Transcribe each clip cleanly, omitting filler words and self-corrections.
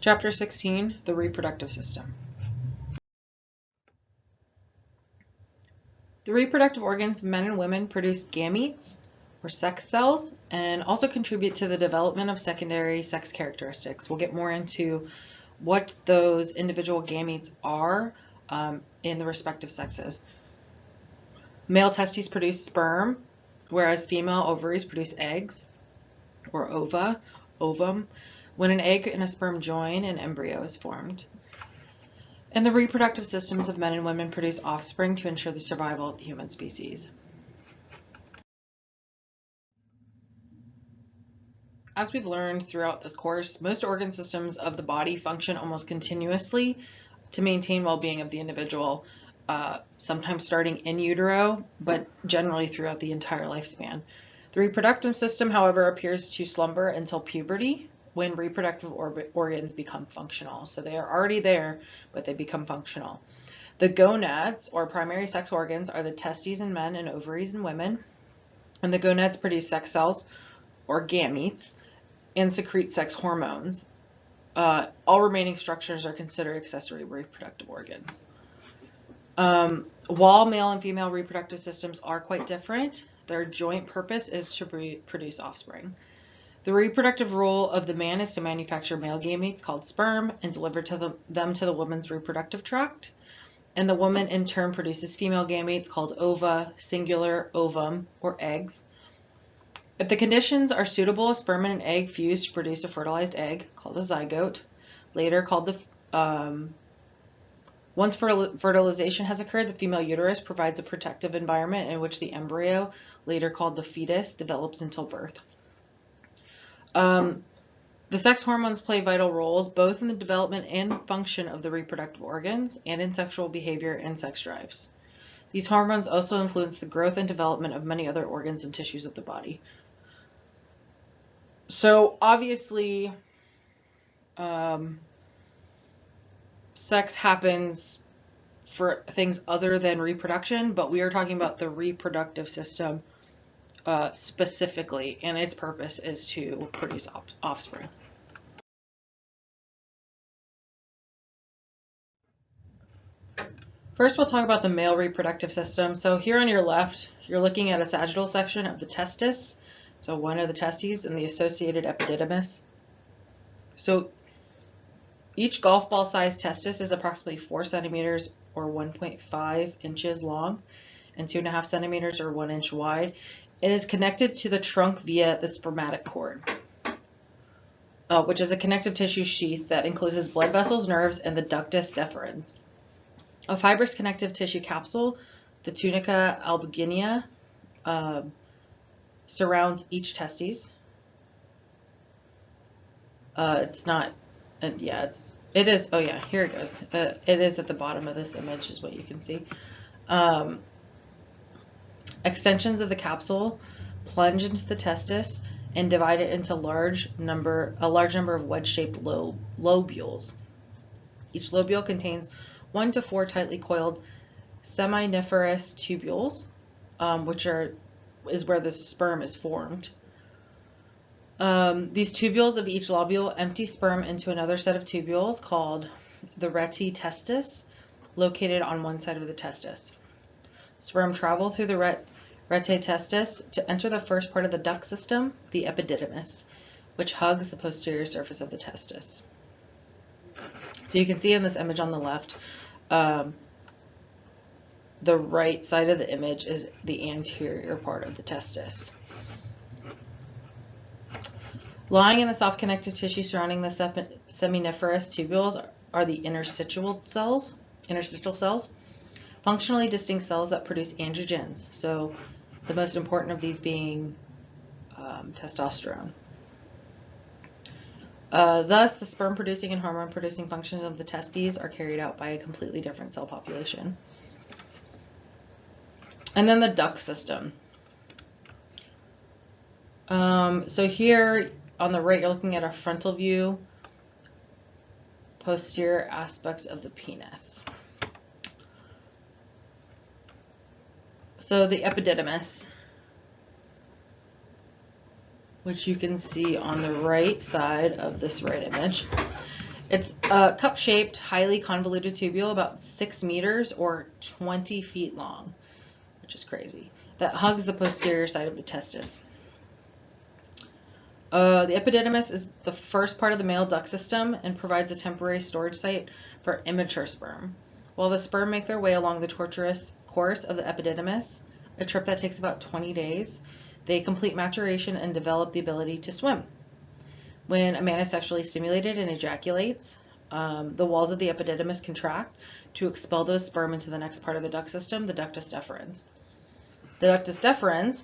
Chapter 16, the reproductive system. The reproductive organs of men and women produce gametes, or sex cells, and also contribute to the development of secondary sex characteristics. We'll get more into what those individual gametes are in the respective sexes. Male testes produce sperm, whereas female ovaries produce eggs, or ovum. When an egg and a sperm join, an embryo is formed. And the reproductive systems of men and women produce offspring to ensure the survival of the human species. As we've learned throughout this course, most organ systems of the body function almost continuously to maintain well-being of the individual, sometimes starting in utero, but generally throughout the entire lifespan. The reproductive system, however, appears to slumber until puberty, when reproductive organs become functional. So they are already there, but they become functional. The gonads, or primary sex organs, are the testes in men and ovaries in women. And the gonads produce sex cells, or gametes, and secrete sex hormones. All remaining structures are considered accessory reproductive organs. While male and female reproductive systems are quite different, their joint purpose is to produce offspring. The reproductive role of the man is to manufacture male gametes called sperm and deliver them to the woman's reproductive tract. And the woman in turn produces female gametes called ova, singular, ovum, or eggs. If the conditions are suitable, a sperm and an egg fuse to produce a fertilized egg called a zygote, later called the once fertilization has occurred, the female uterus provides a protective environment in which the embryo, later called the fetus, develops until birth. The sex hormones play vital roles both in the development and function of the reproductive organs and in sexual behavior and sex drives. These hormones also influence the growth and development of many other organs and tissues of the body. So obviously, sex happens for things other than reproduction, but we are talking about the reproductive system specifically, and its purpose is to produce offspring. First, we'll talk about the male reproductive system. So here on your left, you're looking at a sagittal section of the testis, so one of the testes, and the associated epididymis. So each golf ball sized testis is approximately 4 centimeters or 1.5 inches long and 2.5 centimeters or 1 inch wide. It is connected to the trunk via the spermatic cord, which is a connective tissue sheath that encloses blood vessels, nerves, and the ductus deferens. A fibrous connective tissue capsule, the tunica albuginea, surrounds each testes. It's not, it is, oh yeah, here it goes. It is at the bottom of this image is what you can see. Extensions of the capsule plunge into the testis and divide it into a large number of wedge-shaped lobules. Each lobule contains 1 to 4 tightly coiled seminiferous tubules, which is where the sperm is formed. These tubules of each lobule empty sperm into another set of tubules called the rete testis, located on one side of the testis. Sperm travel through the rete testis to enter the first part of the duct system, the epididymis, which hugs the posterior surface of the testis. So you can see in this image on the left, the right side of the image is the anterior part of the testis. Lying in the soft connective tissue surrounding the seminiferous tubules are the interstitial cells, functionally distinct cells that produce androgens. So the most important of these being testosterone. Thus, the sperm-producing and hormone-producing functions of the testes are carried out by a completely different cell population. And then the duct system. So here on the right, you're looking at a frontal view, posterior aspects of the penis. So the epididymis, which you can see on the right side of this right image, It's a cup-shaped, highly convoluted tubule about 6 meters or 20 feet long, which is crazy, that hugs the posterior side of the testis. The epididymis is the first part of the male duct system and provides a temporary storage site for immature sperm. While the sperm make their way along the tortuous course of the epididymis, a trip that takes about 20 days, they complete maturation and develop the ability to swim. When a man is sexually stimulated and ejaculates, the walls of the epididymis contract to expel those sperm into the next part of the duct system, the ductus deferens. The ductus deferens,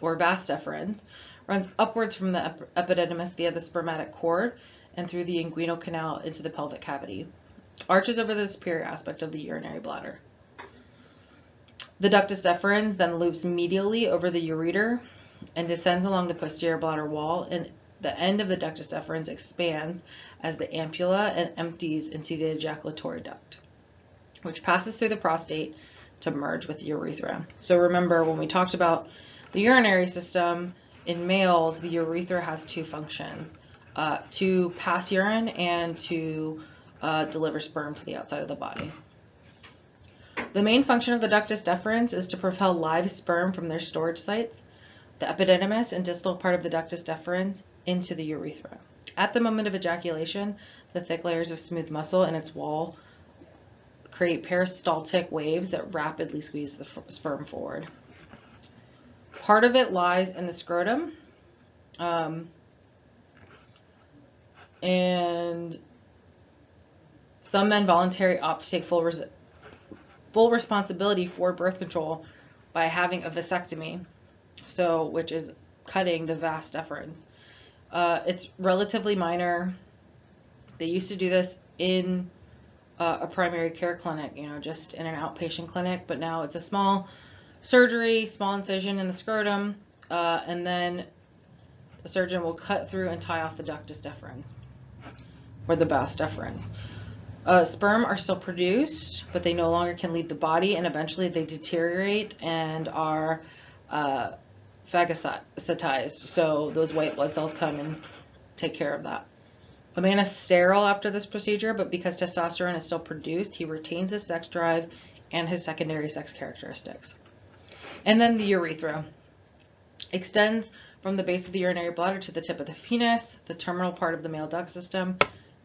or vas deferens, runs upwards from the epididymis via the spermatic cord and through the inguinal canal into the pelvic cavity. Arches over the superior aspect of the urinary bladder. The ductus deferens then loops medially over the ureter and descends along the posterior bladder wall, and the end of the ductus deferens expands as the ampulla and empties into the ejaculatory duct, which passes through the prostate to merge with the urethra. So remember, when we talked about the urinary system, in males, the urethra has two functions, to pass urine and to deliver sperm to the outside of the body. The main function of the ductus deferens is to propel live sperm from their storage sites, the epididymis and distal part of the ductus deferens, into the urethra. At the moment of ejaculation, the thick layers of smooth muscle in its wall create peristaltic waves that rapidly squeeze the sperm forward. Part of it lies in the scrotum, and some men voluntarily opt to take full responsibility for birth control by having a vasectomy, which is cutting the vas deferens. It's relatively minor. They used to do this in a primary care clinic, just in an outpatient clinic, but now it's a small surgery, small incision in the scrotum, and then the surgeon will cut through and tie off the ductus deferens, or the vas deferens. Sperm are still produced, but they no longer can leave the body, and eventually they deteriorate and are phagocytized. So those white blood cells come and take care of that. A man is sterile after this procedure, but because testosterone is still produced, he retains his sex drive and his secondary sex characteristics. And then the urethra extends from the base of the urinary bladder to the tip of the penis, the terminal part of the male duct system.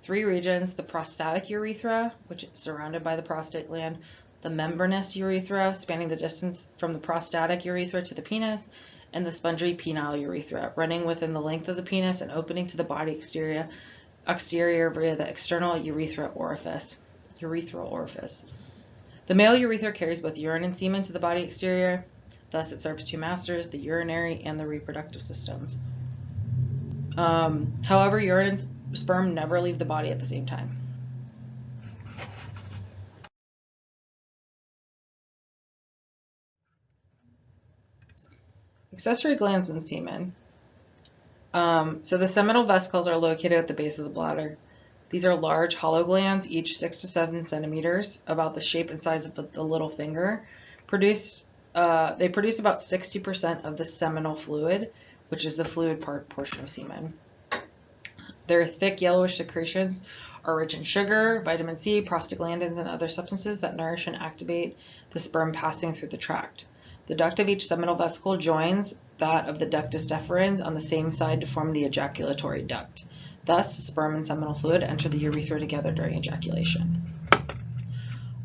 3 regions: the prostatic urethra, which is surrounded by the prostate gland, the membranous urethra, spanning the distance from the prostatic urethra to the penis, and the spongy penile urethra, running within the length of the penis and opening to the body exterior via the external urethral orifice. The male urethra carries both urine and semen to the body exterior. Thus, it serves 2 masters, the urinary and the reproductive systems. However, urine and sperm never leave the body at the same time. Accessory glands in semen. So the seminal vesicles are located at the base of the bladder. These are large hollow glands, each 6 to 7 centimeters, about the shape and size of the little finger. They produce about 60% of the seminal fluid, which is the fluid portion of semen. Their thick yellowish secretions are rich in sugar, vitamin C, prostaglandins, and other substances that nourish and activate the sperm passing through the tract. The duct of each seminal vesicle joins that of the ductus deferens on the same side to form the ejaculatory duct. Thus, sperm and seminal fluid enter the urethra together during ejaculation.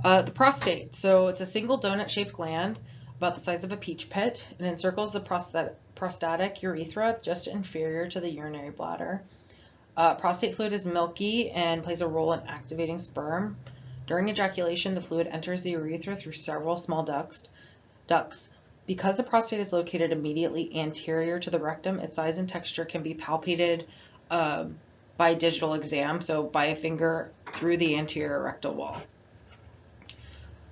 The prostate. So it's a single donut-shaped gland about the size of a peach pit, and encircles the prostatic urethra just inferior to the urinary bladder. Prostate fluid is milky and plays a role in activating sperm. During ejaculation, the fluid enters the urethra through several small ducts. Because the prostate is located immediately anterior to the rectum, its size and texture can be palpated by digital exam, so by a finger through the anterior rectal wall.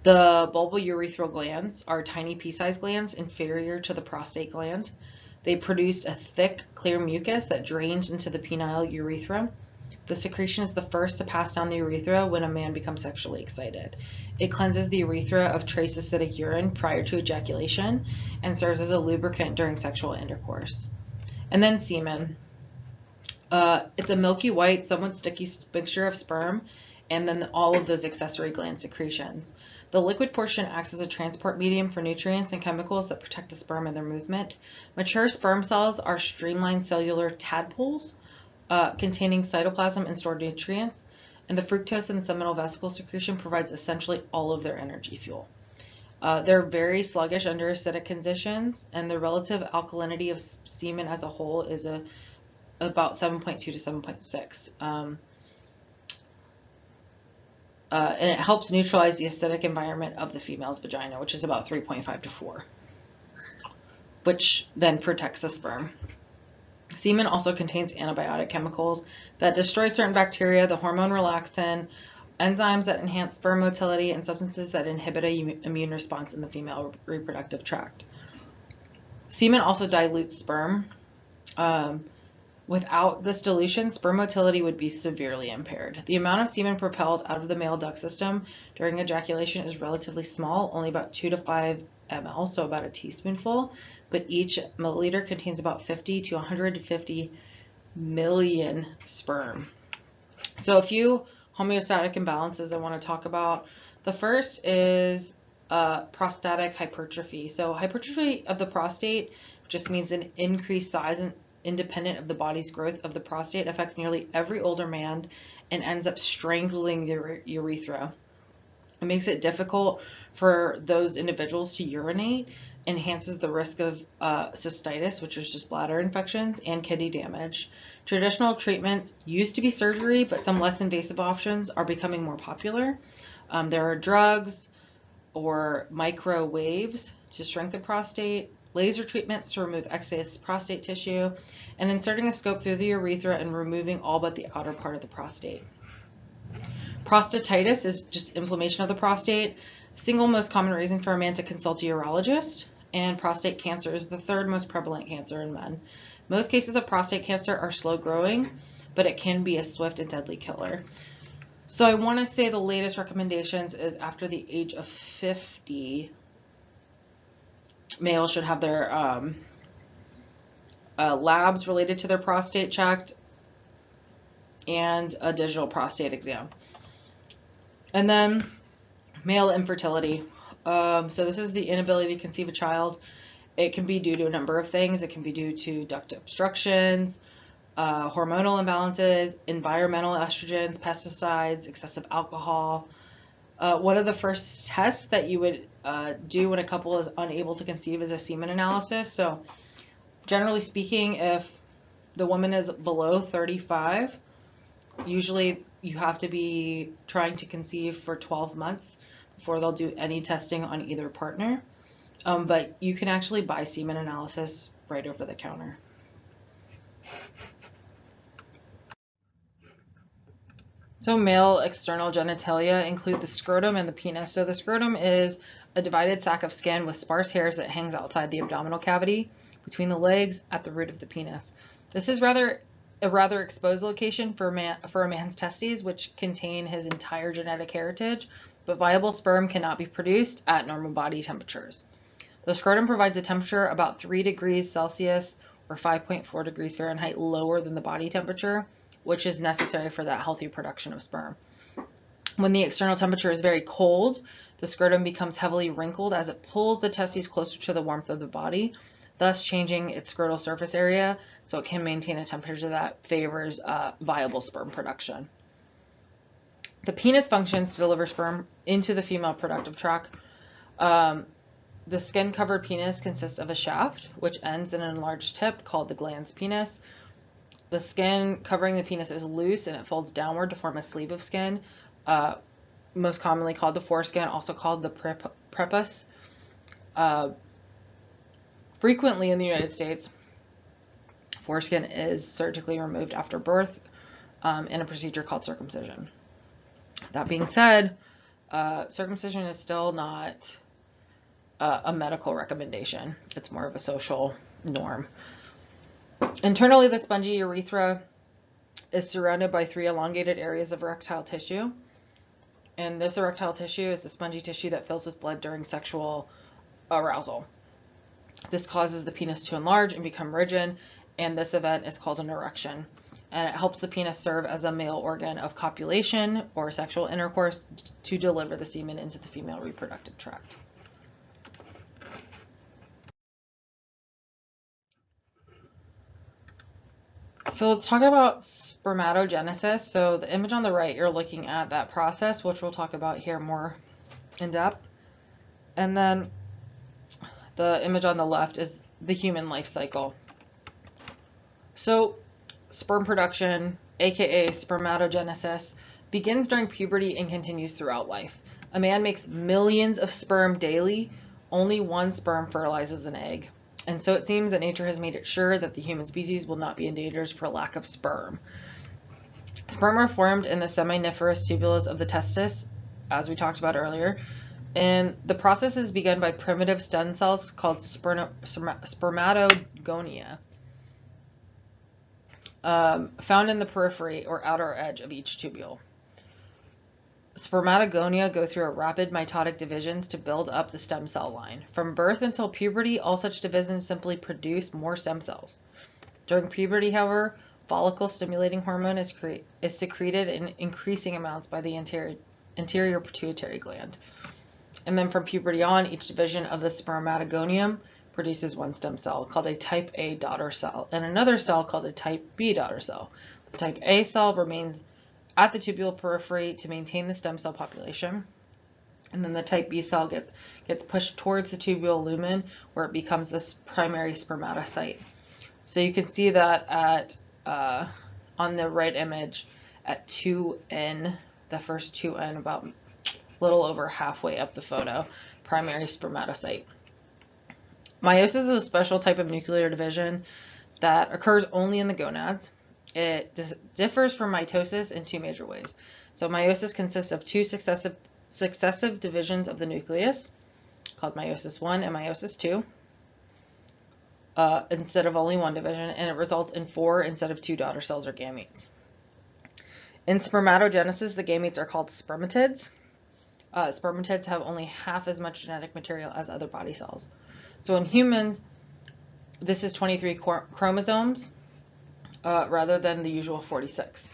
The bulbourethral glands are tiny pea-sized glands inferior to the prostate gland. They produce a thick, clear mucus that drains into the penile urethra. The secretion is the first to pass down the urethra when a man becomes sexually excited. It cleanses the urethra of trace acidic urine prior to ejaculation and serves as a lubricant during sexual intercourse. And then semen. It's a milky white, somewhat sticky mixture of sperm and then all of those accessory gland secretions. The liquid portion acts as a transport medium for nutrients and chemicals that protect the sperm in their movement. Mature sperm cells are streamlined cellular tadpoles containing cytoplasm and stored nutrients, and the fructose and seminal vesicle secretion provides essentially all of their energy fuel. They're very sluggish under acidic conditions, and the relative alkalinity of semen as a whole is about 7.2 to 7.6. And it helps neutralize the acidic environment of the female's vagina, which is about 3.5 to 4, which then protects the sperm. Semen also contains antibiotic chemicals that destroy certain bacteria, the hormone relaxin, enzymes that enhance sperm motility, and substances that inhibit an immune response in the female reproductive tract. Semen also dilutes sperm. Without this dilution, sperm motility would be severely impaired. The amount of semen propelled out of the male duct system during ejaculation is relatively small, only about 2 to 5 ml, so about a teaspoonful, but each milliliter contains about 50 to 150 million sperm. So a few homeostatic imbalances I want to talk about. The first is prostatic hypertrophy. So hypertrophy of the prostate just means an increased size and independent of the body's growth of the prostate, affects nearly every older man and ends up strangling the urethra. It makes it difficult for those individuals to urinate, enhances the risk of cystitis, which is just bladder infections, and kidney damage. Traditional treatments used to be surgery, but some less invasive options are becoming more popular. There are drugs or microwaves to shrink the prostate, laser treatments to remove excess prostate tissue, and inserting a scope through the urethra and removing all but the outer part of the prostate. Prostatitis is just inflammation of the prostate, single most common reason for a man to consult a urologist, and prostate cancer is the third most prevalent cancer in men. Most cases of prostate cancer are slow growing, but it can be a swift and deadly killer. So I want to say the latest recommendations is after the age of 50, males should have their labs related to their prostate checked and a digital prostate exam. And then male infertility. So this is the inability to conceive a child. It can be due to a number of things. It can be due to duct obstructions, hormonal imbalances, environmental estrogens, pesticides, excessive alcohol. One of the first tests that you would do when a couple is unable to conceive is a semen analysis. So generally speaking, if the woman is below 35, usually you have to be trying to conceive for 12 months before they'll do any testing on either partner. But you can actually buy semen analysis right over the counter. So male external genitalia include the scrotum and the penis. So the scrotum is a divided sac of skin with sparse hairs that hangs outside the abdominal cavity between the legs at the root of the penis. This is a rather exposed location for a man's testes, which contain his entire genetic heritage, but viable sperm cannot be produced at normal body temperatures. The scrotum provides a temperature about 3 degrees Celsius or 5.4 degrees Fahrenheit lower than the body temperature, which is necessary for that healthy production of sperm. When the external temperature is very cold, the scrotum becomes heavily wrinkled as it pulls the testes closer to the warmth of the body, thus changing its scrotal surface area so it can maintain a temperature that favors viable sperm production. The penis functions to deliver sperm into the female productive tract. The skin-covered penis consists of a shaft, which ends in an enlarged tip called the glans penis. The skin covering the penis is loose and it folds downward to form a sleeve of skin, most commonly called the foreskin, also called the prepuce. Frequently in the United States, foreskin is surgically removed after birth in a procedure called circumcision. That being said, circumcision is still not a medical recommendation. It's more of a social norm. Internally, the spongy urethra is surrounded by 3 elongated areas of erectile tissue. And this erectile tissue is the spongy tissue that fills with blood during sexual arousal. This causes the penis to enlarge and become rigid, and this event is called an erection. and it helps the penis serve as a male organ of copulation or sexual intercourse to deliver the semen into the female reproductive tract. So let's talk about spermatogenesis. So the image on the right, you're looking at that process, which we'll talk about here more in depth. And then the image on the left is the human life cycle. So sperm production, aka spermatogenesis, begins during puberty and continues throughout life. A man makes millions of sperm daily. Only one sperm fertilizes an egg. And so it seems that nature has made it sure that the human species will not be endangered for lack of sperm. Sperm are formed in the seminiferous tubules of the testis, as we talked about earlier, and the process is begun by primitive stem cells called spermatogonia, found in the periphery or outer edge of each tubule. Spermatogonia go through a rapid mitotic divisions to build up the stem cell line. From birth until puberty, all such divisions simply produce more stem cells. During puberty, however, follicle-stimulating hormone is secreted in increasing amounts by the anterior pituitary gland. And then from puberty on, each division of the spermatogonium produces one stem cell called a type A daughter cell and another cell called a type B daughter cell. The type A cell remains at the tubule periphery to maintain the stem cell population, and then the type B cell gets pushed towards the tubule lumen where it becomes this primary spermatocyte. So you can see that at on the right image at 2N, the first 2N, about a little over halfway up the photo, primary spermatocyte. Meiosis is a special type of nuclear division that occurs only in the gonads. It differs from mitosis in two major ways. So meiosis consists of two successive divisions of the nucleus, called meiosis 1 and meiosis 2, instead of only one division, and it results in 4 instead of 2 daughter cells or gametes. In spermatogenesis, the gametes are called spermatids. Spermatids have only half as much genetic material as other body cells. So in humans, this is 23 chromosomes, rather than the usual 46.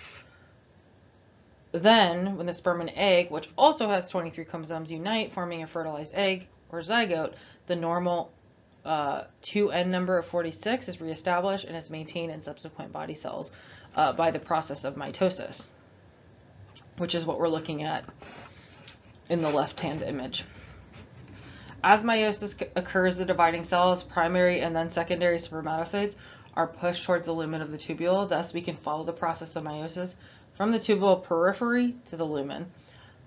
Then, when the sperm and egg, which also has 23 chromosomes, unite, forming a fertilized egg or zygote, the normal 2N number of 46 is reestablished and is maintained in subsequent body cells by the process of mitosis, which is what we're looking at in the left-hand image. As meiosis occurs, the dividing cells, primary and then secondary spermatocytes, are pushed towards the lumen of the tubule. Thus, we can follow the process of meiosis from the tubule periphery to the lumen.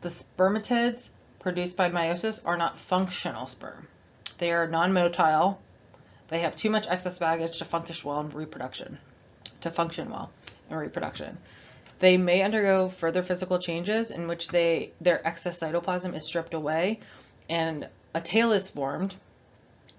The spermatids produced by meiosis are not functional sperm. They are non-motile. They have too much excess baggage to function well in reproduction. They may undergo further physical changes in which their excess cytoplasm is stripped away and a tail is formed.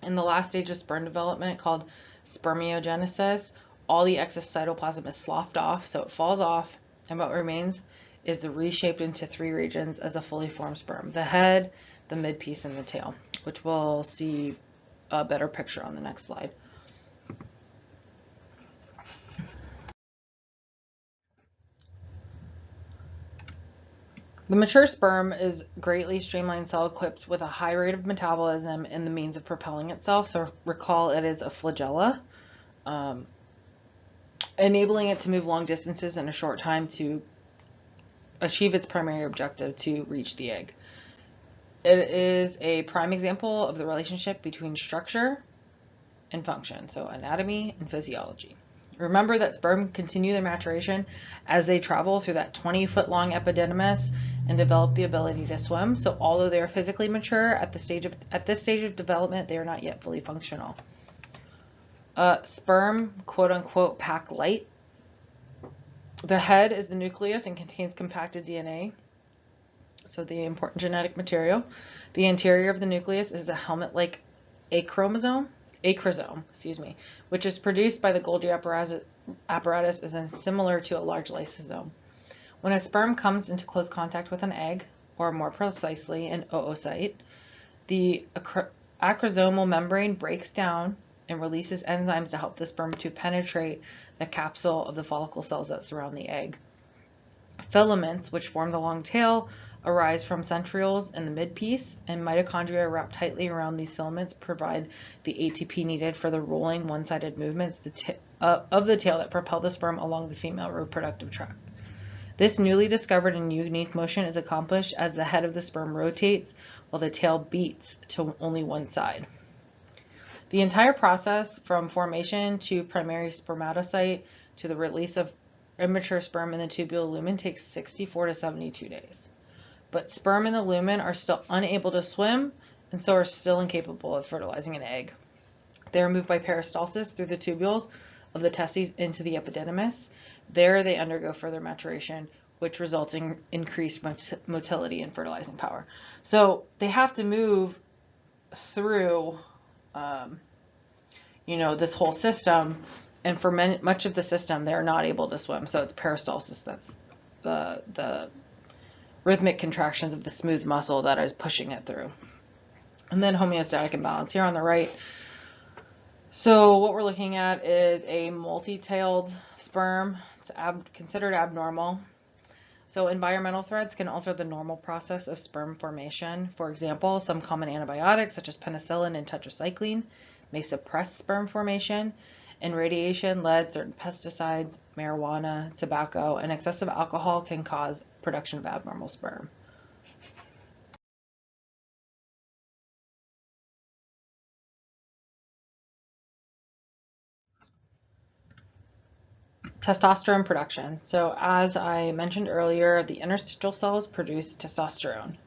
In the last stage of sperm development, called spermiogenesis, all the excess cytoplasm is sloughed off, so it falls off, and what remains is reshaped into 3 regions as a fully formed sperm: the head, the midpiece, and the tail, which we'll see a better picture on the next slide. The mature sperm is greatly streamlined cell equipped with a high rate of metabolism and the means of propelling itself. So recall it is a flagella, enabling it to move long distances in a short time to achieve its primary objective, to reach the egg. It is a prime example of the relationship between structure and function, so anatomy and physiology. Remember that sperm continue their maturation as they travel through that 20-foot long epididymis and develop the ability to swim. So although they are physically mature at this stage of development, they are not yet fully functional. Sperm, quote unquote, pack light. The head is the nucleus and contains compacted DNA, so the important genetic material. The anterior of the nucleus is a helmet-like acrosome, which is produced by the Golgi apparatus, is similar to a large lysosome. When a sperm comes into close contact with an egg, or more precisely an oocyte, the acrosomal membrane breaks down and releases enzymes to help the sperm to penetrate the capsule of the follicle cells that surround the egg. Filaments, which form the long tail, arise from centrioles in the midpiece, and mitochondria wrapped tightly around these filaments provide the ATP needed for the rolling one-sided movements of the tail that propel the sperm along the female reproductive tract. This newly discovered and unique motion is accomplished as the head of the sperm rotates while the tail beats to only one side. The entire process, from formation to primary spermatocyte to the release of immature sperm in the tubule lumen, takes 64 to 72 days. But sperm in the lumen are still unable to swim and so are still incapable of fertilizing an egg. They are moved by peristalsis through the tubules of the testes into the epididymis. There they undergo further maturation, which results in increased motility and fertilizing power. So they have to move through, this whole system, and for much of the system, they're not able to swim. So it's peristalsis that's the rhythmic contractions of the smooth muscle that is pushing it through. And then homeostatic imbalance here on the right. So what we're looking at is a multi-tailed sperm. It's considered abnormal. So environmental threats can alter the normal process of sperm formation. For example, some common antibiotics such as penicillin and tetracycline may suppress sperm formation, and radiation, lead, certain pesticides, marijuana, tobacco, and excessive alcohol can cause production of abnormal sperm. Testosterone production. So as I mentioned earlier, the interstitial cells produce testosterone,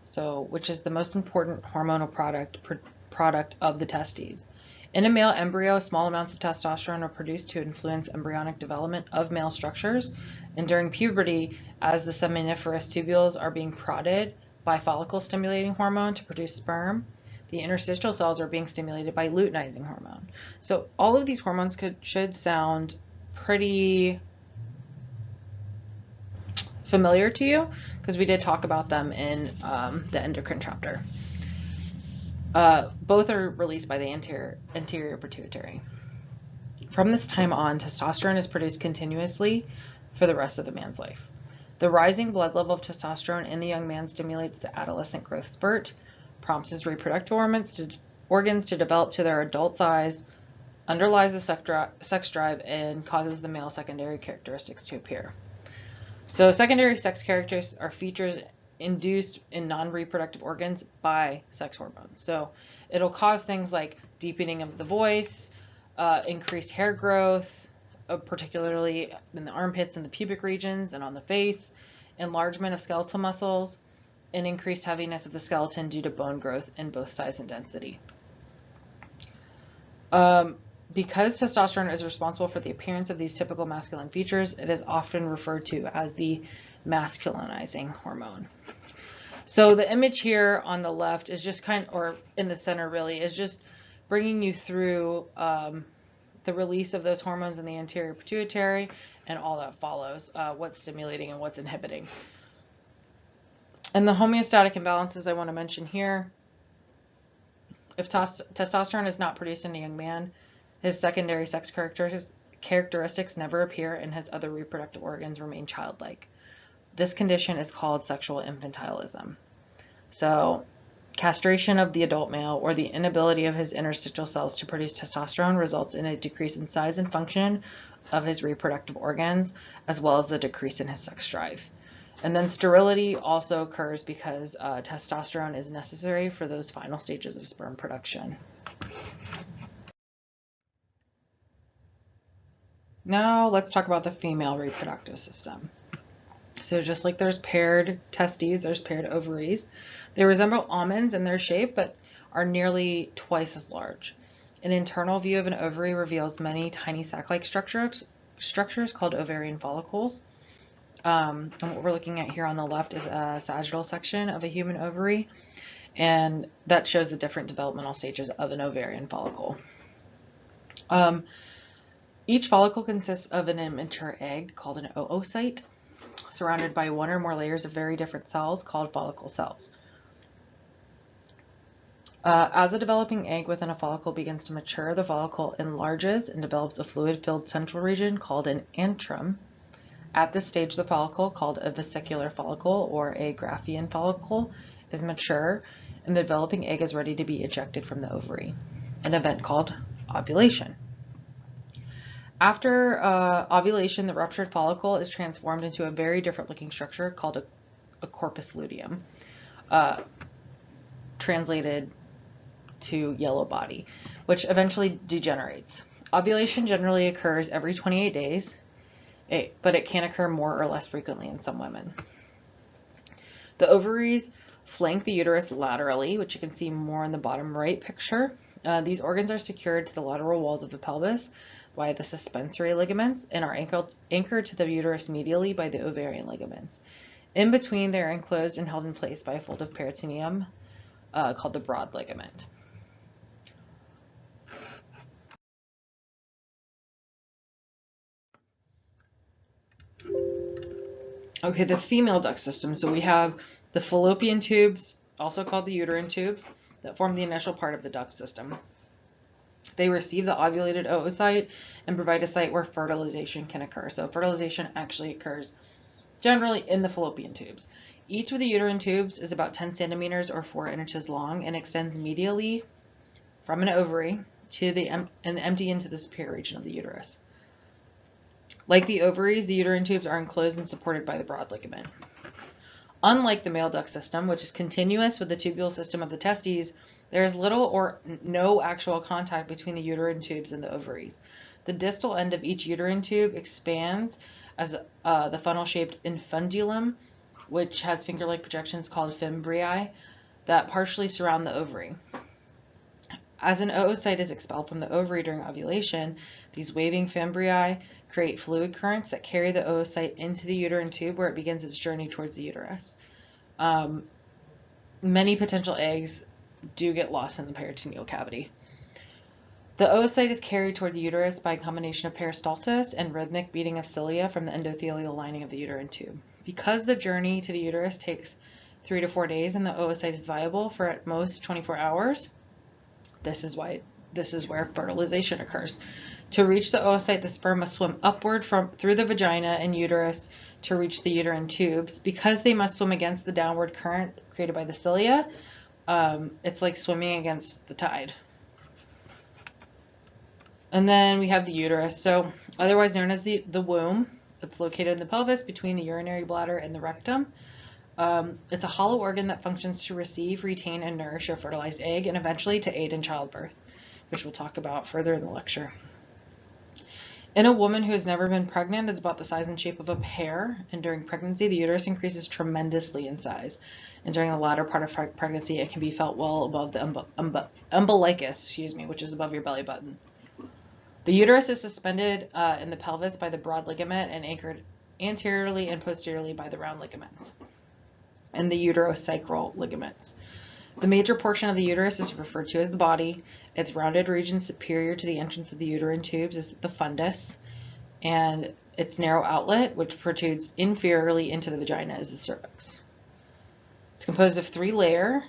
which is the most important hormonal product of the testes. In a male embryo, small amounts of testosterone are produced to influence embryonic development of male structures, and during puberty, as the seminiferous tubules are being prodded by follicle-stimulating hormone to produce sperm, the interstitial cells are being stimulated by luteinizing hormone. So all of these hormones should sound pretty familiar to you because we did talk about them in the endocrine chapter. Both are released by the anterior pituitary. From this time on, testosterone is produced continuously for the rest of the man's life. The rising blood level of testosterone in the young man stimulates the adolescent growth spurt, prompts his reproductive organs to develop to their adult size, underlies the sex drive, and causes the male secondary characteristics to appear. So secondary sex characteristics are features induced in non-reproductive organs by sex hormones. So it'll cause things like deepening of the voice, increased hair growth, particularly in the armpits and the pubic regions and on the face, enlargement of skeletal muscles, and increased heaviness of the skeleton due to bone growth in both size and density. Because testosterone is responsible for the appearance of these typical masculine features, it is often referred to as the masculinizing hormone. So the image here on the left is just or in the center really, is just bringing you through the release of those hormones in the anterior pituitary and all that follows, what's stimulating and what's inhibiting. And the homeostatic imbalances I want to mention here, if testosterone is not produced in a young man, his secondary sex characteristics never appear and his other reproductive organs remain childlike. This condition is called sexual infantilism. So castration of the adult male or the inability of his interstitial cells to produce testosterone results in a decrease in size and function of his reproductive organs, as well as a decrease in his sex drive. And then sterility also occurs because testosterone is necessary for those final stages of sperm production. Now let's talk about the female reproductive system. So just like there's paired testes, there's paired ovaries. They resemble almonds in their shape, but are nearly twice as large. An internal view of an ovary reveals many tiny sac-like structures called ovarian follicles. And what we're looking at here on the left is a sagittal section of a human ovary, and that shows the different developmental stages of an ovarian follicle. Each follicle consists of an immature egg called an oocyte, surrounded by one or more layers of very different cells called follicle cells. As a developing egg within a follicle begins to mature, the follicle enlarges and develops a fluid-filled central region called an antrum. At this stage, the follicle, called a vesicular follicle or a Graafian follicle, is mature, and the developing egg is ready to be ejected from the ovary, an event called ovulation. After ovulation, the ruptured follicle is transformed into a very different looking structure called a corpus luteum, translated to yellow body, which eventually degenerates. Ovulation generally occurs every 28 days, but it can occur more or less frequently in some women. The ovaries flank the uterus laterally, which you can see more in the bottom right picture. These organs are secured to the lateral walls of the pelvis by the suspensory ligaments and are anchored to the uterus medially by the ovarian ligaments. In between, they are enclosed and held in place by a fold of peritoneum called the broad ligament. Okay, the female duct system. So we have the fallopian tubes, also called the uterine tubes, that form the initial part of the duct system. They receive the ovulated oocyte and provide a site where fertilization can occur. So fertilization actually occurs generally in the fallopian tubes. Each of the uterine tubes is about 10 centimeters or 4 inches long and extends medially from an ovary to and empty into the superior region of the uterus. Like the ovaries, the uterine tubes are enclosed and supported by the broad ligament. Unlike the male duct system, which is continuous with the tubule system of the testes, there is little or no actual contact between the uterine tubes and the ovaries. The distal end of each uterine tube expands as the funnel-shaped infundulum, which has finger-like projections called fimbriae that partially surround the ovary. As an oocyte is expelled from the ovary during ovulation, these waving fimbriae create fluid currents that carry the oocyte into the uterine tube where it begins its journey towards the uterus. Many potential eggs do get lost in the peritoneal cavity. The oocyte is carried toward the uterus by a combination of peristalsis and rhythmic beating of cilia from the endothelial lining of the uterine tube. Because the journey to the uterus takes 3 to 4 days and the oocyte is viable for at most 24 hours, this is where fertilization occurs. To reach the oocyte, the sperm must swim upward through the vagina and uterus to reach the uterine tubes. Because they must swim against the downward current created by the cilia, it's like swimming against the tide. And then we have the uterus, so otherwise known as the womb. It's located in the pelvis between the urinary bladder and the rectum. It's a hollow organ that functions to receive, retain, and nourish a fertilized egg and eventually to aid in childbirth, which we'll talk about further in the lecture. In a woman who has never been pregnant, it's about the size and shape of a pear, and during pregnancy, the uterus increases tremendously in size. And during the latter part of pregnancy, it can be felt well above the umbilicus, which is above your belly button. The uterus is suspended in the pelvis by the broad ligament and anchored anteriorly and posteriorly by the round ligaments and the uterosacral ligaments. The major portion of the uterus is referred to as the body. Its rounded region superior to the entrance of the uterine tubes is the fundus, and its narrow outlet, which protrudes inferiorly into the vagina, is the cervix. It's composed of 3 layers.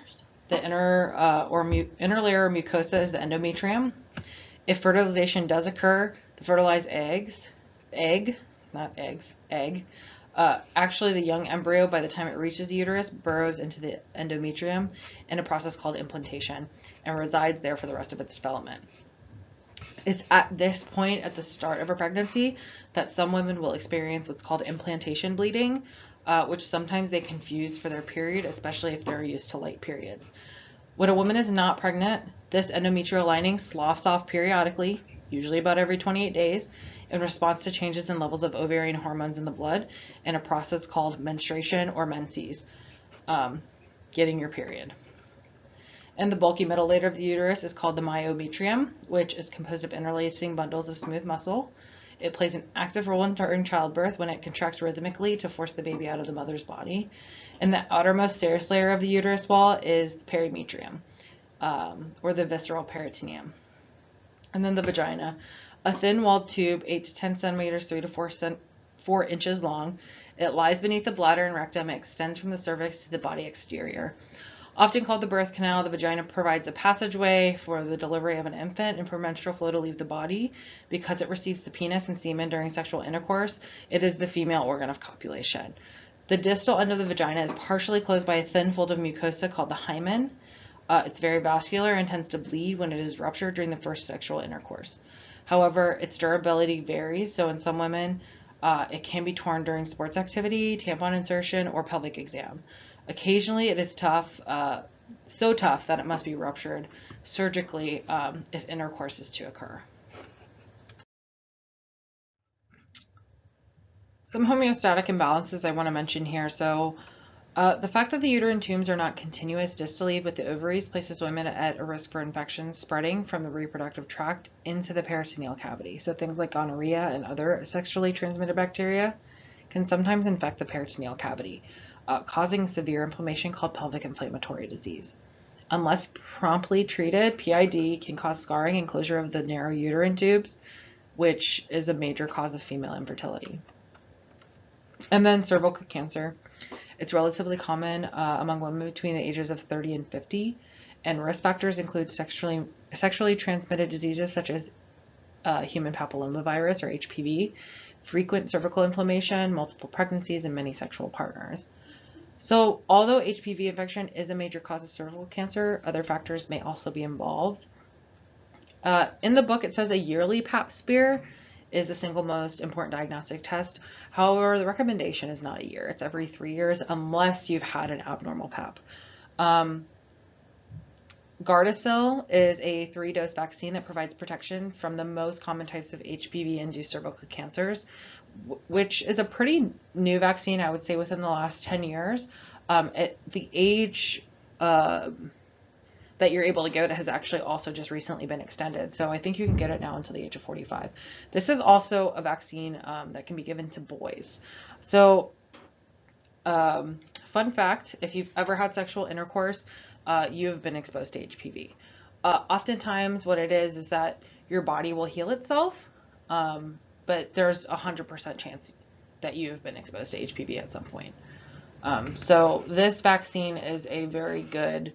The inner layer or mucosa is the endometrium. If fertilization does occur, the fertilized egg, actually the young embryo, by the time it reaches the uterus, burrows into the endometrium in a process called implantation and resides there for the rest of its development. It's at this point, at the start of a pregnancy, that some women will experience what's called implantation bleeding, which sometimes they confuse for their period, especially if they're used to light periods. When a woman is not pregnant, this endometrial lining sloughs off periodically, usually about every 28 days, in response to changes in levels of ovarian hormones in the blood in a process called menstruation or menses, getting your period. And the bulky middle layer of the uterus is called the myometrium, which is composed of interlacing bundles of smooth muscle. It plays an active role during childbirth when it contracts rhythmically to force the baby out of the mother's body. And the outermost serous layer of the uterus wall is the perimetrium, or the visceral peritoneum. And then the vagina, a thin-walled tube, 8 to 10 centimeters, 3 to 4 inches long. It lies beneath the bladder and rectum. It extends from the cervix to the body exterior. Often called the birth canal, the vagina provides a passageway for the delivery of an infant and for menstrual flow to leave the body. Because it receives the penis and semen during sexual intercourse, it is the female organ of copulation. The distal end of the vagina is partially closed by a thin fold of mucosa called the hymen. It's very vascular and tends to bleed when it is ruptured during the first sexual intercourse. However, its durability varies, so in some women, it can be torn during sports activity, tampon insertion, or pelvic exam. Occasionally, it is tough, so tough that it must be ruptured surgically if intercourse is to occur. Some homeostatic imbalances I want to mention here. So the fact that the uterine tubes are not continuous distally with the ovaries places women at a risk for infections spreading from the reproductive tract into the peritoneal cavity. So things like gonorrhea and other sexually transmitted bacteria can sometimes infect the peritoneal cavity, causing severe inflammation called pelvic inflammatory disease. Unless promptly treated, PID can cause scarring and closure of the narrow uterine tubes, which is a major cause of female infertility. And then cervical cancer. It's relatively common among women between the ages of 30 and 50, and risk factors include sexually transmitted diseases such as human papillomavirus or HPV, frequent cervical inflammation, multiple pregnancies, and many sexual partners. So although HPV infection is a major cause of cervical cancer, other factors may also be involved. In the book, it says a yearly pap smear is the single most important diagnostic test. However, the recommendation is not a year. It's every 3 years unless you've had an abnormal pap. Gardasil is a 3-dose vaccine that provides protection from the most common types of HPV-induced cervical cancers, which is a pretty new vaccine, I would say, within the last 10 years. The age that you're able to get it has actually also just recently been extended. So I think you can get it now until the age of 45. This is also a vaccine that can be given to boys. So fun fact, if you've ever had sexual intercourse, you've been exposed to HPV. Oftentimes what it is that your body will heal itself, but there's 100% chance that you've been exposed to HPV at some point. So this vaccine is a very good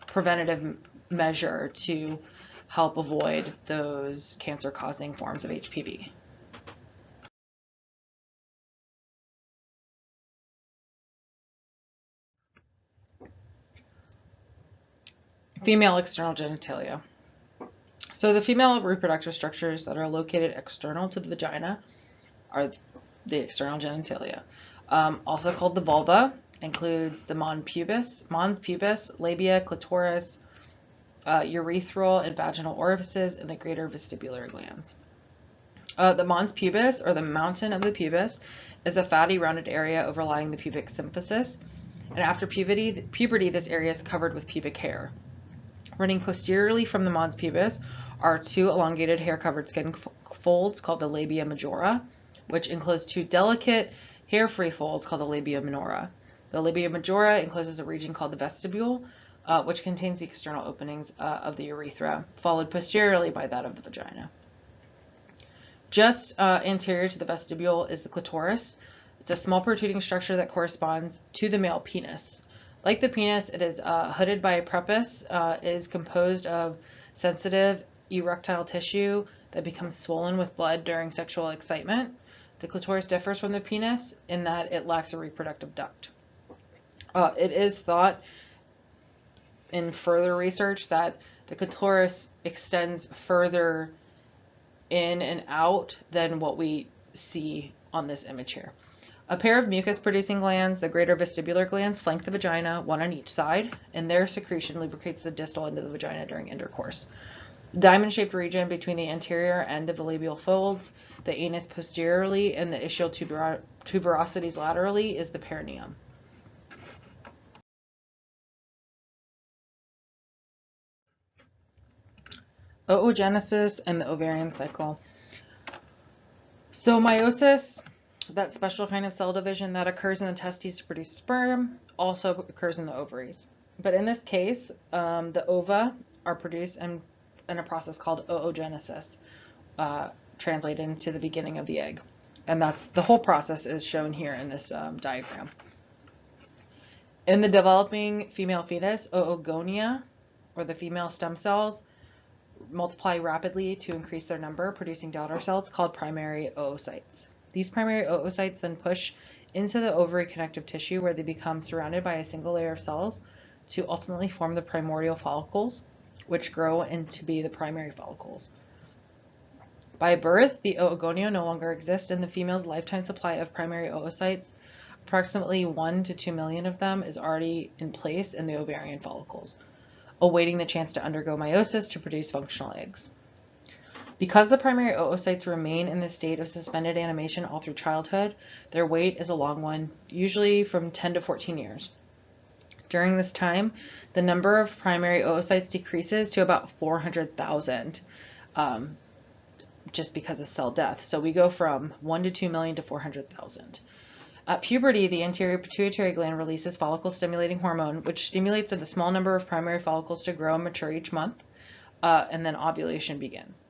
preventative measure to help avoid those cancer-causing forms of HPV. Female external genitalia. So the female reproductive structures that are located external to the vagina are the external genitalia. Also called the vulva, includes the mons pubis, labia, clitoris, urethral and vaginal orifices, and the greater vestibular glands. The mons pubis, or the mountain of the pubis, is a fatty rounded area overlying the pubic symphysis, and after puberty, this area is covered with pubic hair. Running posteriorly from the mons pubis are 2 elongated hair-covered skin folds called the labia majora, which enclose 2 delicate hair-free folds called the labia minora. The labia majora encloses a region called the vestibule, which contains the external openings of the urethra, followed posteriorly by that of the vagina. Just anterior to the vestibule is the clitoris. It's a small protruding structure that corresponds to the male penis. Like the penis, it is hooded by a prepuce. It is composed of sensitive erectile tissue that becomes swollen with blood during sexual excitement. The clitoris differs from the penis in that it lacks a reproductive duct. It is thought in further research that the clitoris extends further in and out than what we see on this image here. A pair of mucus-producing glands, the greater vestibular glands, flank the vagina, one on each side, and their secretion lubricates the distal end of the vagina during intercourse. The diamond-shaped region between the anterior end of the labial folds, the anus posteriorly, and the ischial tuberosities laterally is the perineum. Oogenesis and the ovarian cycle. So meiosis, that special kind of cell division that occurs in the testes to produce sperm, also occurs in the ovaries. But in this case, the ova are produced in a process called oogenesis, translated into the beginning of the egg. And that's the whole process is shown here in this diagram. In the developing female fetus, oogonia, or the female stem cells, multiply rapidly to increase their number, producing daughter cells called primary oocytes. These primary oocytes then push into the ovary connective tissue, where they become surrounded by a single layer of cells to ultimately form the primordial follicles, which grow into be the primary follicles. By birth, the oogonia no longer exists, and the female's lifetime supply of primary oocytes, approximately 1 to 2 million of them, is already in place in the ovarian follicles, awaiting the chance to undergo meiosis to produce functional eggs. Because the primary oocytes remain in this state of suspended animation all through childhood, their wait is a long one, usually from 10 to 14 years. During this time, the number of primary oocytes decreases to about 400,000, just because of cell death. So we go from 1 to 2 million to 400,000. At puberty, the anterior pituitary gland releases follicle-stimulating hormone, which stimulates a small number of primary follicles to grow and mature each month, and then ovulation begins.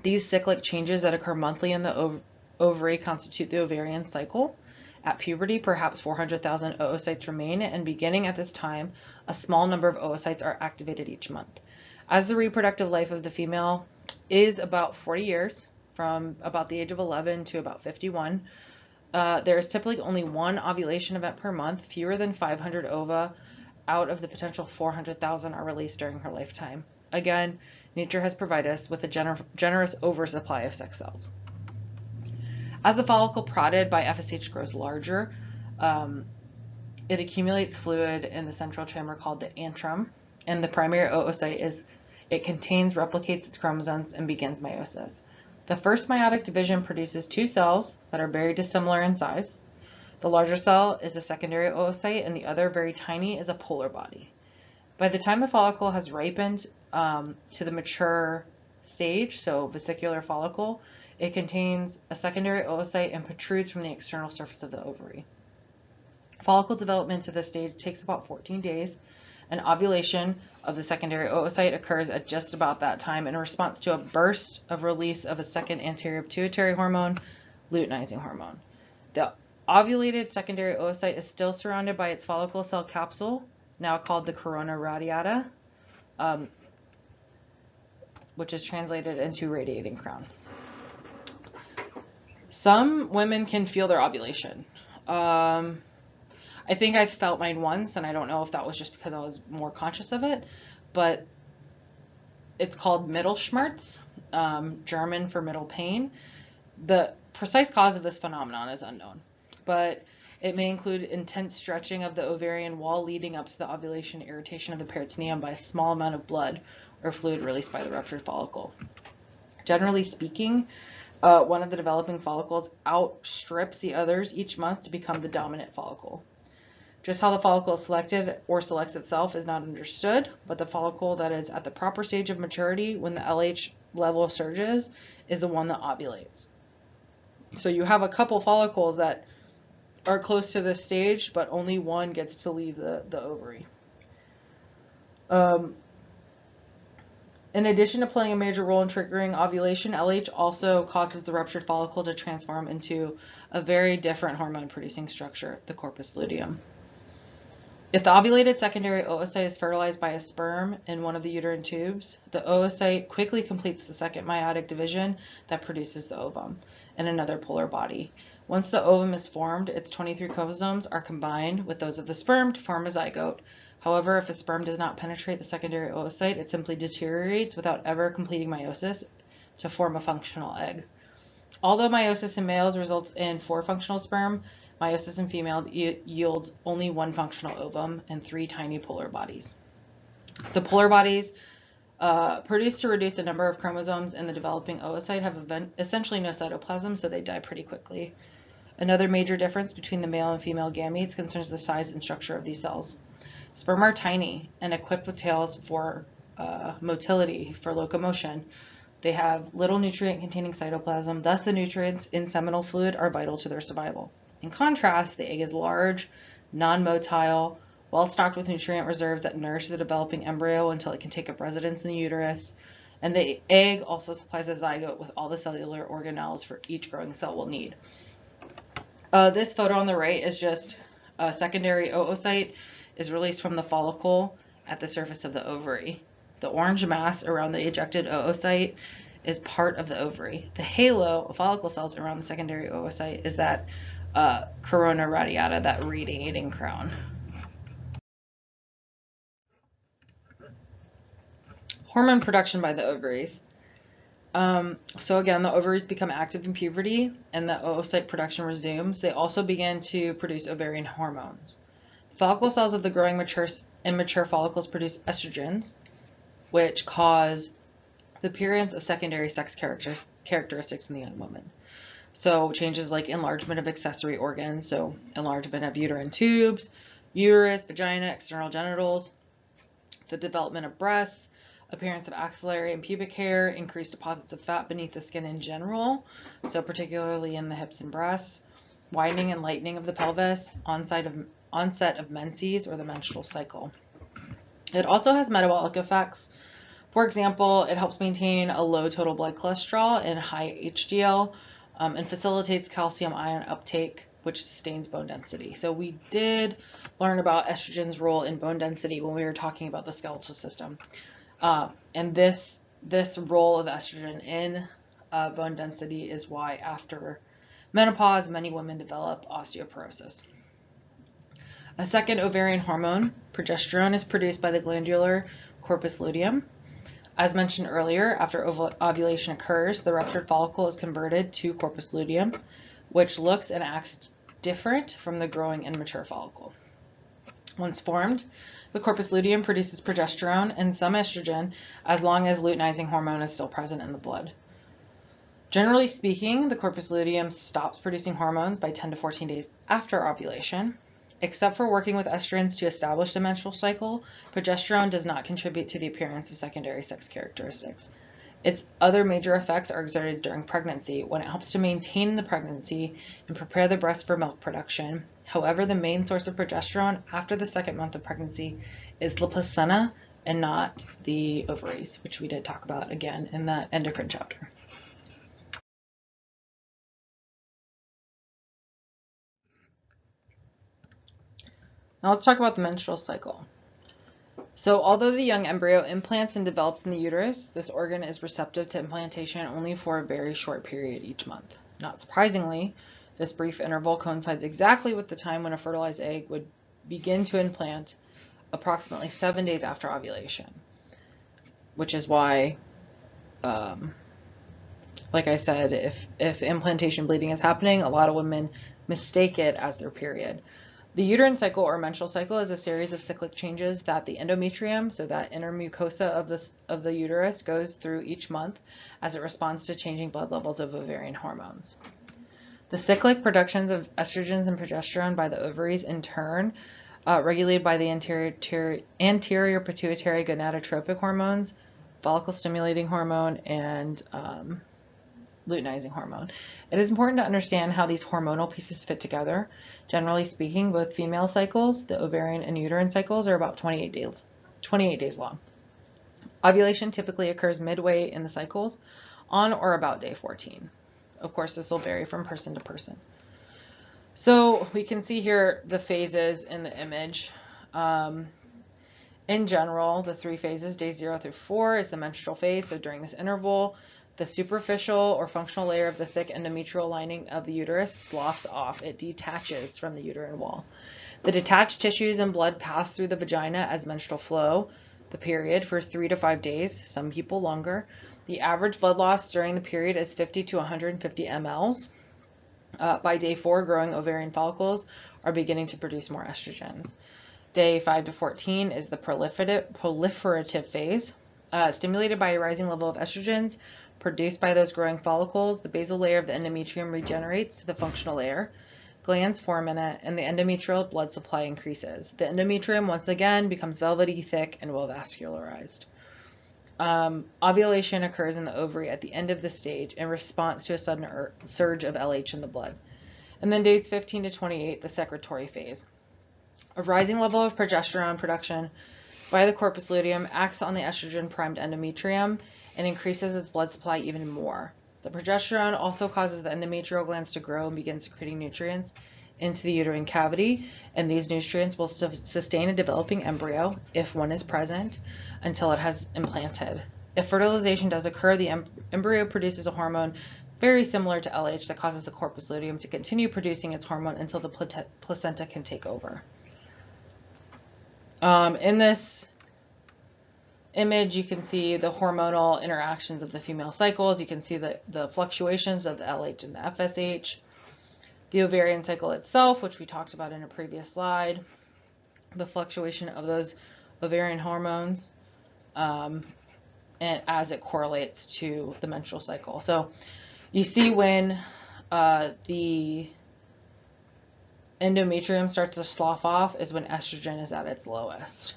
These cyclic changes that occur monthly in the ovary constitute the ovarian cycle. At puberty, perhaps 400,000 oocytes remain, and beginning at this time, a small number of oocytes are activated each month. As the reproductive life of the female is about 40 years, from about the age of 11 to about 51, there is typically only one ovulation event per month. Fewer than 500 ova out of the potential 400,000 are released during her lifetime. Again, nature has provided us with a generous oversupply of sex cells. As the follicle prodded by FSH grows larger, it accumulates fluid in the central chamber called the antrum, and the primary oocyte contains, replicates its chromosomes, and begins meiosis. The first meiotic division produces two cells that are very dissimilar in size. The larger cell is a secondary oocyte, and the other, very tiny, is a polar body. By the time the follicle has ripened to the mature stage, so vesicular follicle, it contains a secondary oocyte and protrudes from the external surface of the ovary. Follicle development to this stage takes about 14 days, and ovulation of the secondary oocyte occurs at just about that time in response to a burst of release of a second anterior pituitary hormone, luteinizing hormone. The ovulated secondary oocyte is still surrounded by its follicle cell capsule, now called the corona radiata, which is translated into radiating crown. Some women can feel their ovulation. I think I felt mine once, and I don't know if that was just because I was more conscious of it, but it's called Mittelschmerz, German for middle pain. The precise cause of this phenomenon is unknown, but it may include intense stretching of the ovarian wall leading up to the ovulation, irritation of the peritoneum by a small amount of blood or fluid released by the ruptured follicle. Generally speaking, one of the developing follicles outstrips the others each month to become the dominant follicle. Just how the follicle is selected or selects itself is not understood, but the follicle that is at the proper stage of maturity when the LH level surges is the one that ovulates. So you have a couple follicles that are close to this stage, but only one gets to leave the ovary. In addition to playing a major role in triggering ovulation, LH also causes the ruptured follicle to transform into a very different hormone-producing structure, the corpus luteum. If the ovulated secondary oocyte is fertilized by a sperm in one of the uterine tubes, the oocyte quickly completes the second meiotic division that produces the ovum in another polar body. Once the ovum is formed, its 23 chromosomes are combined with those of the sperm to form a zygote. However, if a sperm does not penetrate the secondary oocyte, it simply deteriorates without ever completing meiosis to form a functional egg. Although meiosis in males results in 4 functional sperm, meiosis in female yields only 1 functional ovum and 3 tiny polar bodies. The polar bodies produced to reduce the number of chromosomes in the developing oocyte have essentially no cytoplasm, so they die pretty quickly. Another major difference between the male and female gametes concerns the size and structure of these cells. Sperm are tiny and equipped with tails for motility, for locomotion. They have little nutrient-containing cytoplasm, thus the nutrients in seminal fluid are vital to their survival. In contrast, the egg is large, non-motile, well stocked with nutrient reserves that nourish the developing embryo until it can take up residence in the uterus. And the egg also supplies a zygote with all the cellular organelles for each growing cell will need. This photo on the right is just A secondary oocyte is released from the follicle at the surface of the ovary. The orange mass around the ejected oocyte is part of the ovary. The halo of follicle cells around the secondary oocyte is that corona radiata, that radiating crown. Hormone production by the ovaries. So again, the ovaries become active in puberty and the oocyte production resumes. They also begin to produce ovarian hormones. Follicle cells of the growing immature follicles produce estrogens, which cause the appearance of secondary sex characteristics in the young woman. So changes like enlargement of accessory organs, so enlargement of uterine tubes, uterus, vagina, external genitals, the development of breasts, appearance of axillary and pubic hair, increased deposits of fat beneath the skin in general, so particularly in the hips and breasts, widening and lightening of the pelvis, onset of menses or the menstrual cycle. It also has metabolic effects. For example, it helps maintain a low total blood cholesterol and high HDL, and facilitates calcium ion uptake, which sustains bone density. So we did learn about estrogen's role in bone density when we were talking about the skeletal system. And this role of estrogen in bone density is why after menopause, many women develop osteoporosis. A second ovarian hormone, progesterone, is produced by the glandular corpus luteum. As mentioned earlier, after ovulation occurs, the ruptured follicle is converted to corpus luteum, which looks and acts different from the growing and mature follicle. Once formed, the corpus luteum produces progesterone and some estrogen as long as luteinizing hormone is still present in the blood. Generally speaking, the corpus luteum stops producing hormones by 10 to 14 days after ovulation. Except for working with estrogens to establish the menstrual cycle, progesterone does not contribute to the appearance of secondary sex characteristics. Its other major effects are exerted during pregnancy, when it helps to maintain the pregnancy and prepare the breast for milk production. However, the main source of progesterone after the second month of pregnancy is the placenta and not the ovaries, which we did talk about again in that endocrine chapter. Now let's talk about the menstrual cycle. So although the young embryo implants and develops in the uterus, this organ is receptive to implantation only for a very short period each month. Not surprisingly, this brief interval coincides exactly with the time when a fertilized egg would begin to implant, approximately 7 days after ovulation, which is why, like I said, if implantation bleeding is happening, a lot of women mistake it as their period. The uterine cycle or menstrual cycle is a series of cyclic changes that the endometrium, so that inner mucosa of the uterus, goes through each month as it responds to changing blood levels of ovarian hormones. The cyclic productions of estrogens and progesterone by the ovaries, in turn, regulated by the anterior pituitary gonadotropic hormones, follicle stimulating hormone, and luteinizing hormone. It is important to understand how these hormonal pieces fit together. Generally speaking, both female cycles, the ovarian and uterine cycles, are about 28 days long. Ovulation typically occurs midway in the cycles, on or about day 14. Of course, this will vary from person to person. So we can see here the phases in the image. In general, the 3 phases, days 0 through 4, is the menstrual phase. So during this interval, the superficial or functional layer of the thick endometrial lining of the uterus sloughs off. It detaches from the uterine wall. The detached tissues and blood pass through the vagina as menstrual flow, the period, for 3 to 5 days, some people longer. The average blood loss during the period is 50 to 150 mLs. By day 4, growing ovarian follicles are beginning to produce more estrogens. Day 5 to 14 is the proliferative phase. Stimulated by a rising level of estrogens produced by those growing follicles, the basal layer of the endometrium regenerates to the functional layer. Glands form in it, and the endometrial blood supply increases. The endometrium once again becomes velvety, thick, and well vascularized. Ovulation occurs in the ovary at the end of this stage in response to a sudden surge of LH in the blood. And then days 15 to 28, the secretory phase. A rising level of progesterone production by the corpus luteum acts on the estrogen-primed endometrium and increases its blood supply even more. The progesterone also causes the endometrial glands to grow and begin secreting nutrients into the uterine cavity, and these nutrients will sustain a developing embryo, if one is present, until it has implanted. If fertilization does occur, the embryo produces a hormone very similar to LH that causes the corpus luteum to continue producing its hormone until the placenta can take over. In this image, you can see the hormonal interactions of the female cycles. You can see the fluctuations of the LH and the FSH, the ovarian cycle itself, which we talked about in a previous slide, the fluctuation of those ovarian hormones, and as it correlates to the menstrual cycle. So you see when the endometrium starts to slough off is when estrogen is at its lowest.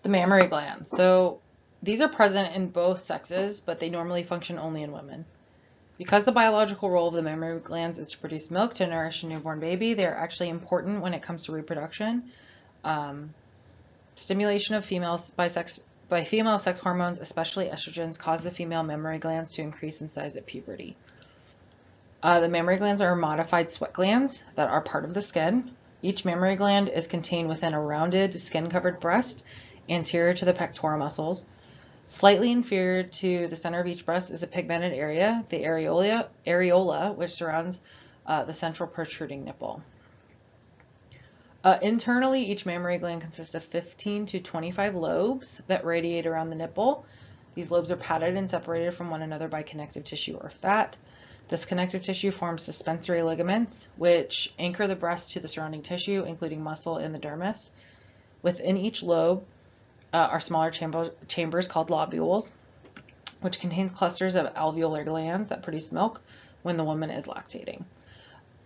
The mammary glands. So these are present in both sexes, but they normally function only in women. Because the biological role of the mammary glands is to produce milk to nourish a newborn baby, they are actually important when it comes to reproduction. Stimulation of females by female sex hormones, especially estrogens, cause the female mammary glands to increase in size at puberty. The mammary glands are modified sweat glands that are part of the skin. Each mammary gland is contained within a rounded, skin-covered breast, anterior to the pectoral muscles. Slightly inferior to the center of each breast is a pigmented area, the areola, which surrounds the central protruding nipple. Internally, each mammary gland consists of 15 to 25 lobes that radiate around the nipple. These lobes are padded and separated from one another by connective tissue or fat. This connective tissue forms suspensory ligaments, which anchor the breast to the surrounding tissue, including muscle and the dermis. Within each lobe are smaller chambers called lobules, which contains clusters of alveolar glands that produce milk when the woman is lactating.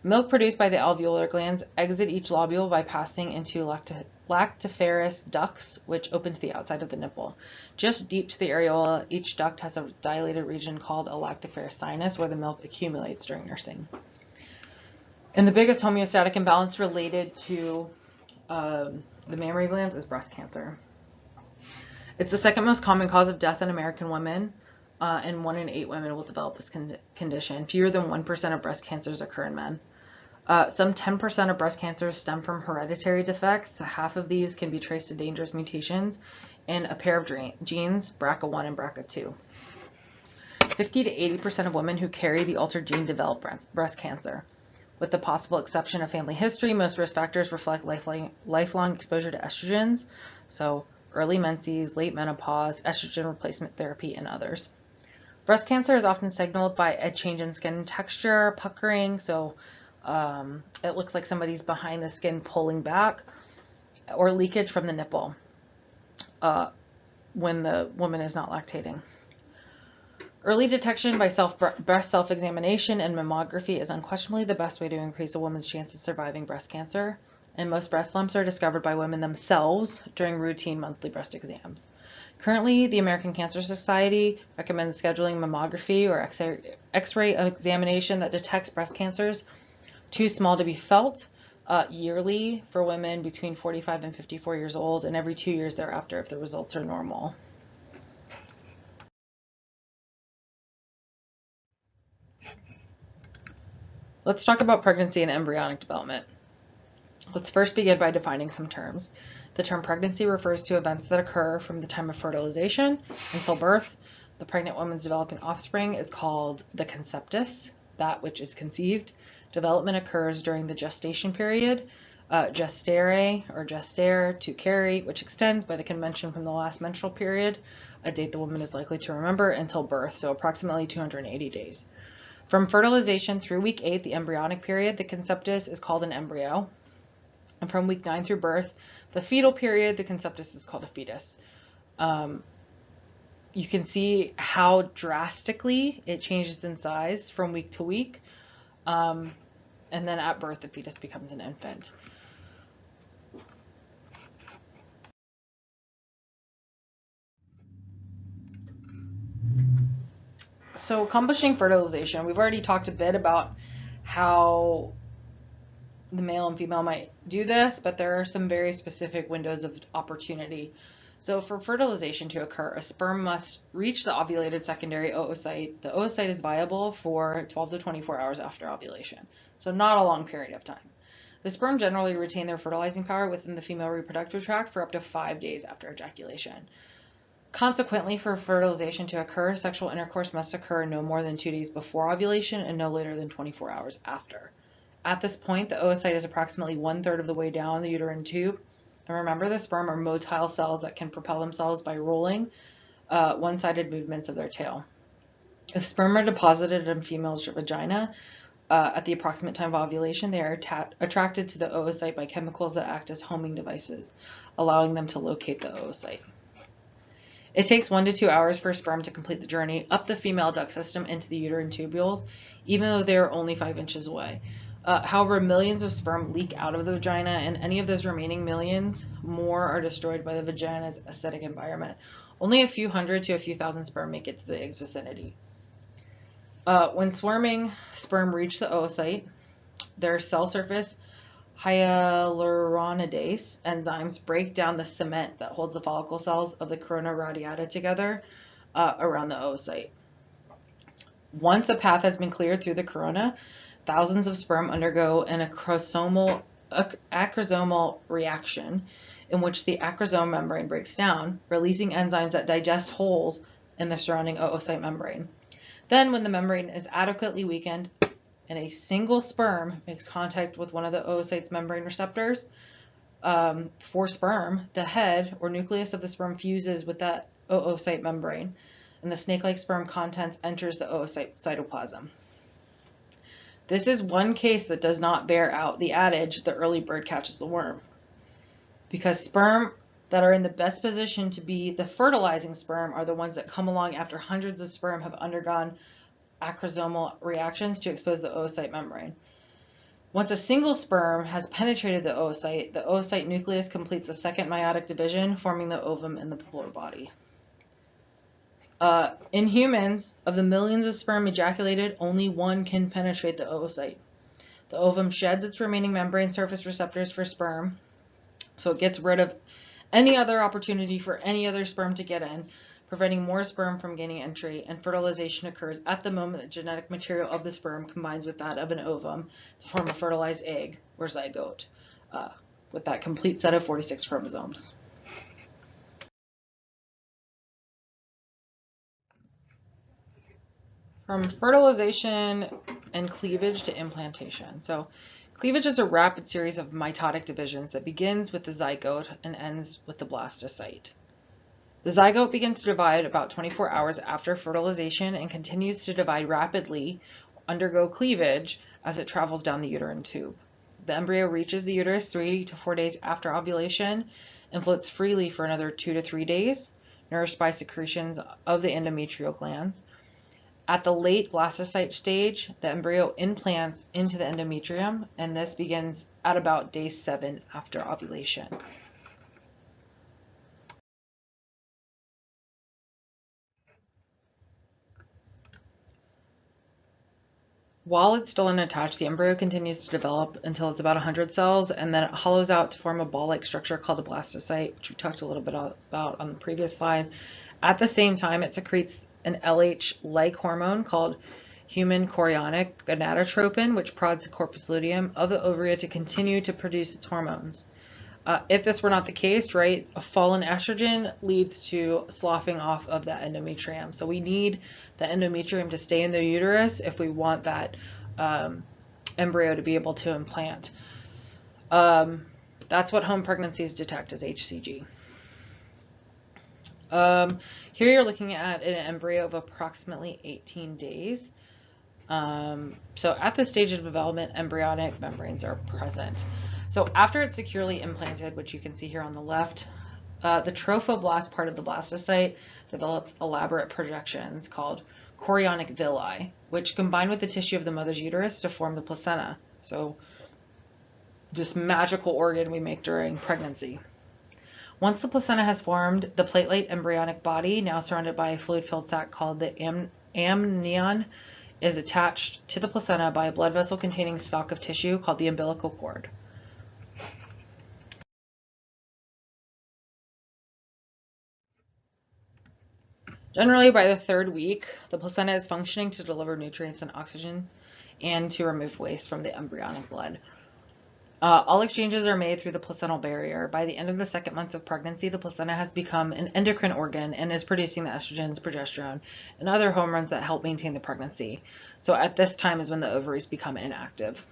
Milk produced by the alveolar glands exit each lobule by passing into lactiferous ducts, which open to the outside of the nipple. Just deep to the areola, each duct has a dilated region called a lactiferous sinus where the milk accumulates during nursing. And the biggest homeostatic imbalance related to the mammary glands is breast cancer. It's the second most common cause of death in American women, and 1 in 8 women will develop this condition. Fewer than 1% of breast cancers occur in men. Some 10% of breast cancers stem from hereditary defects. Half of these can be traced to dangerous mutations in a pair of genes, BRCA1 and BRCA2. 50 to 80% of women who carry the altered gene develop breast cancer. With the possible exception of family history, most risk factors reflect lifelong exposure to estrogens, so early menses, late menopause, estrogen replacement therapy, and others. Breast cancer is often signaled by a change in skin texture, puckering, so it looks like somebody's behind the skin pulling back, or leakage from the nipple when the woman is not lactating. Early detection by breast self-examination and mammography is unquestionably the best way to increase a woman's chance of surviving breast cancer, and most breast lumps are discovered by women themselves during routine monthly breast exams. Currently, the American Cancer Society recommends scheduling mammography or X-ray examination that detects breast cancers too small to be felt yearly for women between 45 and 54 years old, and every 2 years thereafter if the results are normal. Let's talk about pregnancy and embryonic development. Let's first begin by defining some terms. The term pregnancy refers to events that occur from the time of fertilization until birth. The pregnant woman's developing offspring is called the conceptus, that which is conceived. Development occurs during the gestation period, gestare or gestare, to carry, which extends by the convention from the last menstrual period, a date the woman is likely to remember, until birth, so approximately 280 days. From fertilization through week 8, the embryonic period, the conceptus is called an embryo. And from week 9 through birth, the fetal period, the conceptus is called a fetus. You can see how drastically it changes in size from week to week. And then at birth, the fetus becomes an infant. So accomplishing fertilization, we've already talked a bit about how the male and female might do this, but there are some very specific windows of opportunity So for fertilization to occur, a sperm must reach the ovulated secondary oocyte. The oocyte is viable for 12 to 24 hours after ovulation, so not a long period of time. The sperm generally retain their fertilizing power within the female reproductive tract for up to 5 days after ejaculation. Consequently, for fertilization to occur, sexual intercourse must occur no more than 2 days before ovulation and no later than 24 hours after. At this point, the oocyte is approximately 1/3 of the way down the uterine tube. And remember, the sperm are motile cells that can propel themselves by rolling one-sided movements of their tail. If sperm are deposited in female's vagina at the approximate time of ovulation, they are attracted to the oocyte by chemicals that act as homing devices, allowing them to locate the oocyte. It takes 1 to 2 hours for sperm to complete the journey up the female duct system into the uterine tubules, even though they are only 5 inches away. However, millions of sperm leak out of the vagina, and any of those remaining millions more are destroyed by the vagina's acidic environment. Only a few hundred to a few thousand sperm make it to the egg's vicinity. When swarming sperm reach the oocyte, their cell surface hyaluronidase enzymes break down the cement that holds the follicle cells of the corona radiata together around the oocyte. Once a path has been cleared through the corona, thousands of sperm undergo an acrosomal reaction in which the acrosome membrane breaks down, releasing enzymes that digest holes in the surrounding oocyte membrane. Then, when the membrane is adequately weakened and a single sperm makes contact with one of the oocyte's membrane receptors for sperm, the head or nucleus of the sperm fuses with that oocyte membrane, and the snake-like sperm contents enters the oocyte cytoplasm. This is one case that does not bear out the adage, the early bird catches the worm. Because sperm that are in the best position to be the fertilizing sperm are the ones that come along after hundreds of sperm have undergone acrosomal reactions to expose the oocyte membrane. Once a single sperm has penetrated the oocyte nucleus completes the second meiotic division, forming the ovum in the polar body. In humans, of the millions of sperm ejaculated, only one can penetrate the oocyte. The ovum sheds its remaining membrane surface receptors for sperm, so it gets rid of any other opportunity for any other sperm to get in, preventing more sperm from gaining entry, and fertilization occurs at the moment the genetic material of the sperm combines with that of an ovum to form a fertilized egg or zygote, with that complete set of 46 chromosomes. From fertilization and cleavage to implantation. So cleavage is a rapid series of mitotic divisions that begins with the zygote and ends with the blastocyte. The zygote begins to divide about 24 hours after fertilization and continues to divide rapidly, undergo cleavage as it travels down the uterine tube. The embryo reaches the uterus 3 to 4 days after ovulation and floats freely for another 2 to 3 days, nourished by secretions of the endometrial glands. At the late blastocyte stage, the embryo implants into the endometrium, and this begins at about day 7 after ovulation. While it's still unattached, the embryo continues to develop until it's about 100 cells, and then it hollows out to form a ball-like structure called a blastocyte, which we talked a little bit about on the previous slide. At the same time, it secretes an LH-like hormone called human chorionic gonadotropin, which prods the corpus luteum of the ovary to continue to produce its hormones. If this were not the case, right, a fall in estrogen leads to sloughing off of that endometrium. So we need the endometrium to stay in the uterus if we want that embryo to be able to implant. That's what home pregnancies detect as HCG. Here you're looking at an embryo of approximately 18 days. So at this stage of development, embryonic membranes are present. So after it's securely implanted, which you can see here on the left, the trophoblast part of the blastocyte develops elaborate projections called chorionic villi, which combine with the tissue of the mother's uterus to form the placenta. So this magical organ we make during pregnancy. Once the placenta has formed, the plate-like embryonic body, now surrounded by a fluid-filled sac called the amnion, is attached to the placenta by a blood vessel containing stalk of tissue called the umbilical cord. Generally, by the 3rd week, the placenta is functioning to deliver nutrients and oxygen and to remove waste from the embryonic blood. All exchanges are made through the placental barrier. By the end of the 2nd month of pregnancy, the placenta has become an endocrine organ and is producing the estrogens, progesterone, and other hormones that help maintain the pregnancy. So at this time is when the ovaries become inactive.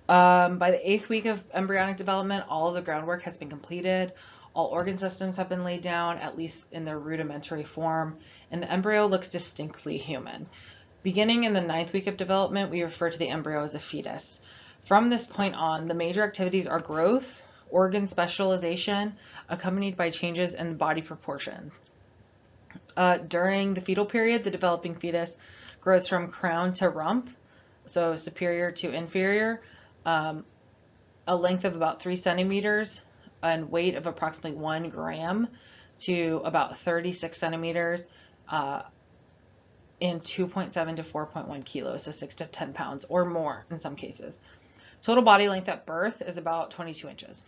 By the 8th week of embryonic development, all of the groundwork has been completed. All organ systems have been laid down, at least in their rudimentary form, and the embryo looks distinctly human. Beginning in the 9th week of development, we refer to the embryo as a fetus. From this point on, the major activities are growth, organ specialization, accompanied by changes in body proportions. During the fetal period, the developing fetus grows from crown to rump, so superior to inferior, a length of about 3 centimeters, and weight of approximately 1 gram to about 36 centimeters, in 2.7 to 4.1 kilos, so 6 to 10 pounds or more in some cases. Total body length at birth is about 22 inches.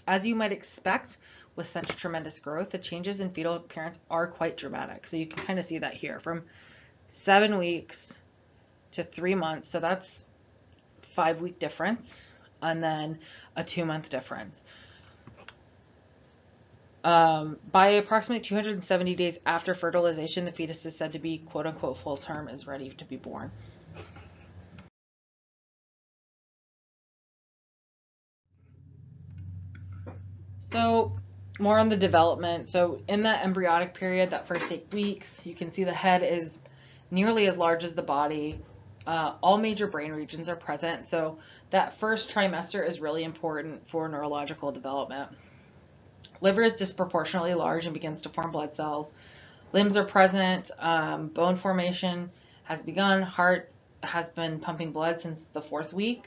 As you might expect with such tremendous growth, the changes in fetal appearance are quite dramatic. So you can kind of see that here from 7 weeks to 3 months. So that's 5-week difference, and then a 2-month difference. By approximately 270 days after fertilization, the fetus is said to be quote unquote full term, is ready to be born. So more on the development. So in that embryonic period, that first 8 weeks, you can see the head is nearly as large as the body. All major brain regions are present. So that first trimester is really important for neurological development. Liver is disproportionately large and begins to form blood cells. Limbs are present. Bone formation has begun. Heart has been pumping blood since the 4th week.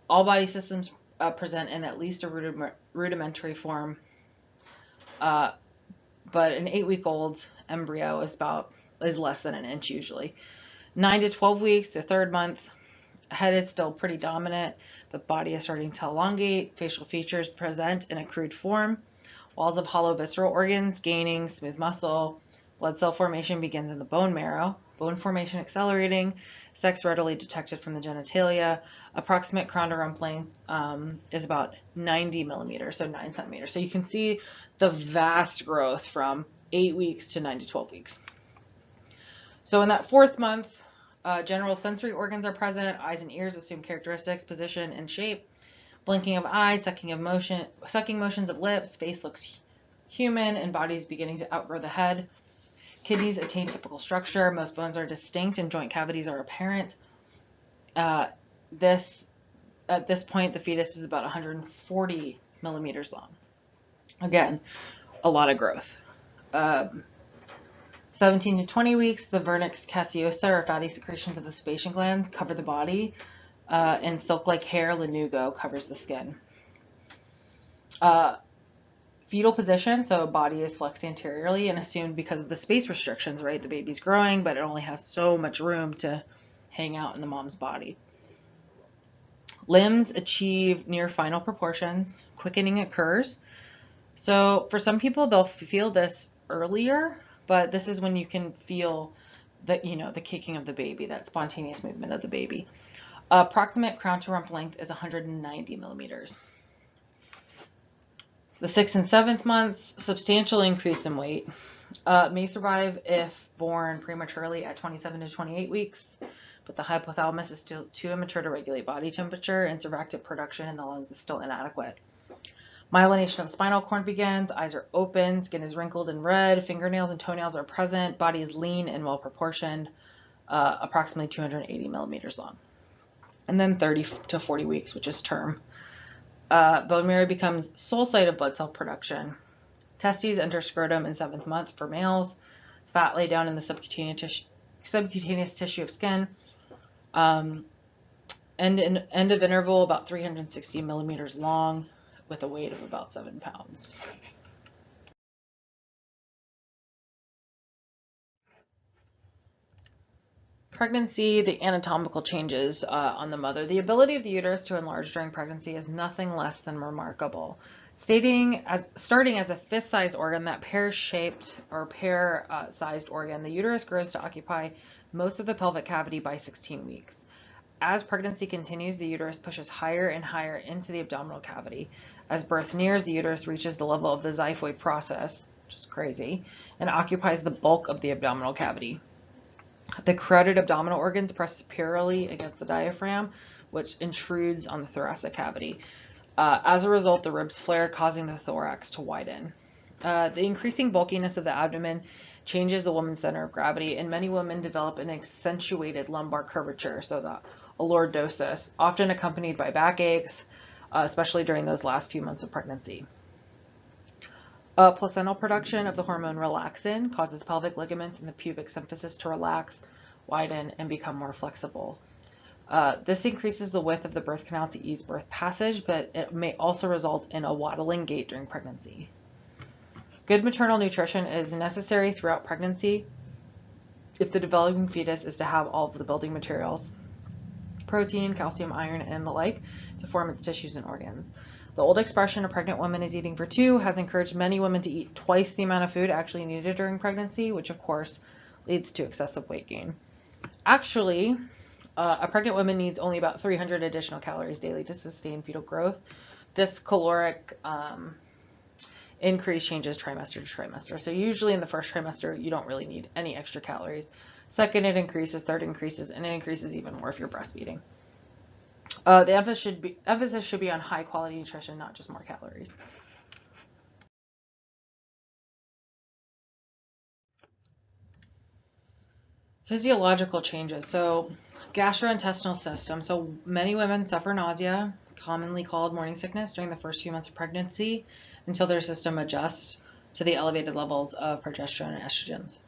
All body systems present in at least a rudimentary form. But an 8-week-old embryo is less than an inch usually. 9 to 12 weeks, the 3rd month, head is still pretty dominant, but body is starting to elongate. Facial features present in a crude form. Walls of hollow visceral organs gaining smooth muscle. Blood cell formation begins in the bone marrow. Bone formation accelerating. Sex readily detected from the genitalia. Approximate crown to rump length is about 90 millimeters, so 9 centimeters. So you can see the vast growth from 8 weeks to 9 to 12 weeks. So in that 4th month, general sensory organs are present. Eyes and ears assume characteristics, position, and shape. Blinking of eyes, sucking motions of lips. Face looks human, and body is beginning to outgrow the head. Kidneys attain typical structure. Most bones are distinct, and joint cavities are apparent. At this point, the fetus is about 140 millimeters long. Again, a lot of growth. 17 to 20 weeks, the vernix caseosa, or fatty secretions of the Sebaceous gland, cover the body, and silk-like hair, lanugo, covers the skin. Fetal position, so body is flexed anteriorly and assumed because of the space restrictions, right? The baby's growing, but it only has so much room to hang out in the mom's body. Limbs achieve near final proportions. Quickening occurs. So for some people, they'll feel this earlier, but this is when you can feel the kicking of the baby, that spontaneous movement of the baby. Approximate crown to rump length is 190 millimeters. The 6th and 7th months, substantial increase in weight. May survive if born prematurely at 27 to 28 weeks, but the hypothalamus is still too immature to regulate body temperature, and surfactant production in the lungs is still inadequate. Myelination of spinal cord begins. Eyes are open. Skin is wrinkled and red. Fingernails and toenails are present. Body is lean and well proportioned, approximately 280 millimeters long. And then 30 to 40 weeks, which is term. Bone marrow becomes sole site of blood cell production. Testes enter scrotum in 7th month for males. Fat lay down in the subcutaneous tissue of skin. End of interval about 360 millimeters long, with a weight of about 7 pounds. Pregnancy, the anatomical changes on the mother. The ability of the uterus to enlarge during pregnancy is nothing less than remarkable. Starting as a fist-sized organ, that pear-shaped or pear-sized organ, the uterus grows to occupy most of the pelvic cavity by 16 weeks. As pregnancy continues, the uterus pushes higher and higher into the abdominal cavity. As birth nears, the uterus reaches the level of the xiphoid process, which is crazy, and occupies the bulk of the abdominal cavity. The carotid abdominal organs press superiorly against the diaphragm, which intrudes on the thoracic cavity. As a result, the ribs flare, causing the thorax to widen. The increasing bulkiness of the abdomen changes the woman's center of gravity, and many women develop an accentuated lumbar curvature, so the lordosis, often accompanied by backaches, especially during those last few months of pregnancy. Placental production of the hormone relaxin causes pelvic ligaments in the pubic symphysis to relax, widen, and become more flexible. This increases the width of the birth canal to ease birth passage, but it may also result in a waddling gait during pregnancy. Good maternal nutrition is necessary throughout pregnancy if the developing fetus is to have all of the building materials, protein, calcium, iron, and the like, to form its tissues and organs. The old expression, a pregnant woman is eating for two, has encouraged many women to eat twice the amount of food actually needed during pregnancy, which of course leads to excessive weight gain. Actually, a pregnant woman needs only about 300 additional calories daily to sustain fetal growth. This caloric increase changes trimester to trimester. So usually in the first trimester, you don't really need any extra calories. Second, it increases. Third, increases, and it increases even more if you're breastfeeding. The emphasis should be on high quality nutrition, not just more calories. Physiological changes. So gastrointestinal system. So many women suffer nausea, commonly called morning sickness, during the first few months of pregnancy until their system adjusts to the elevated levels of progesterone and estrogens.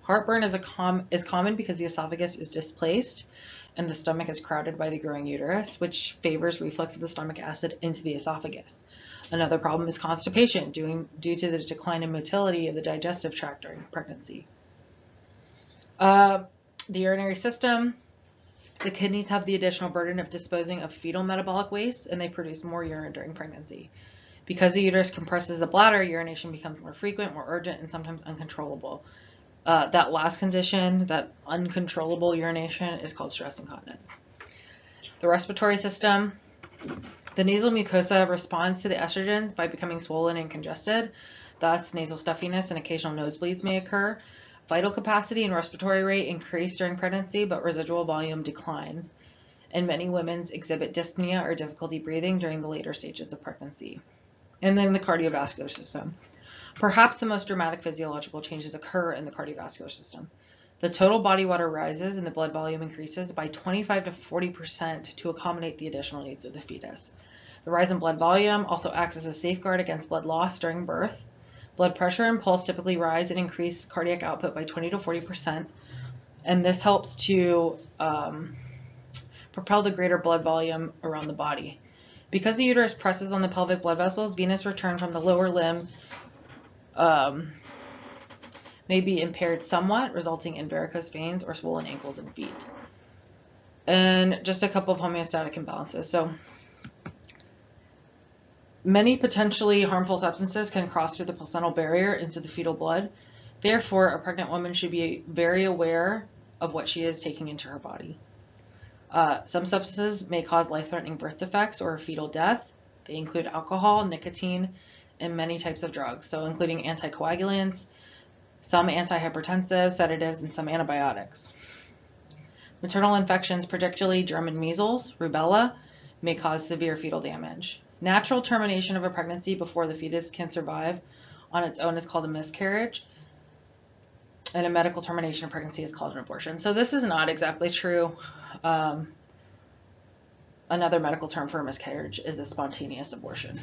Heartburn is common because the esophagus is displaced and the stomach is crowded by the growing uterus, which favors reflux of the stomach acid into the esophagus. Another problem is constipation due to the decline in motility of the digestive tract during pregnancy. The urinary system. The kidneys have the additional burden of disposing of fetal metabolic waste, and they produce more urine during pregnancy. Because the uterus compresses the bladder, urination becomes more frequent, more urgent, and sometimes uncontrollable. That last condition, that uncontrollable urination, is called stress incontinence. The respiratory system. The nasal mucosa responds to the estrogens by becoming swollen and congested. Thus, nasal stuffiness and occasional nosebleeds may occur. Vital capacity and respiratory rate increase during pregnancy, but residual volume declines. And many women exhibit dyspnea or difficulty breathing during the later stages of pregnancy. And then the cardiovascular system. Perhaps the most dramatic physiological changes occur in the cardiovascular system. The total body water rises and the blood volume increases by 25 to 40% to accommodate the additional needs of the fetus. The rise in blood volume also acts as a safeguard against blood loss during birth. Blood pressure and pulse typically rise and increase cardiac output by 20 to 40%, and this helps to propel the greater blood volume around the body. Because the uterus presses on the pelvic blood vessels, venous return from the lower limbs may be impaired somewhat, resulting in varicose veins or swollen ankles and feet. And just a couple of homeostatic imbalances. So many potentially harmful substances can cross through the placental barrier into the fetal blood. Therefore, a pregnant woman should be very aware of what she is taking into her body. Some substances may cause life-threatening birth defects or fetal death. They include alcohol, nicotine, and many types of drugs, so including anticoagulants, some antihypertensives, sedatives, and some antibiotics. Maternal infections, particularly German measles, rubella, may cause severe fetal damage. Natural termination of a pregnancy before the fetus can survive on its own is called a miscarriage, and a medical termination of pregnancy is called an abortion. So this is not exactly true. Another medical term for a miscarriage is a spontaneous abortion.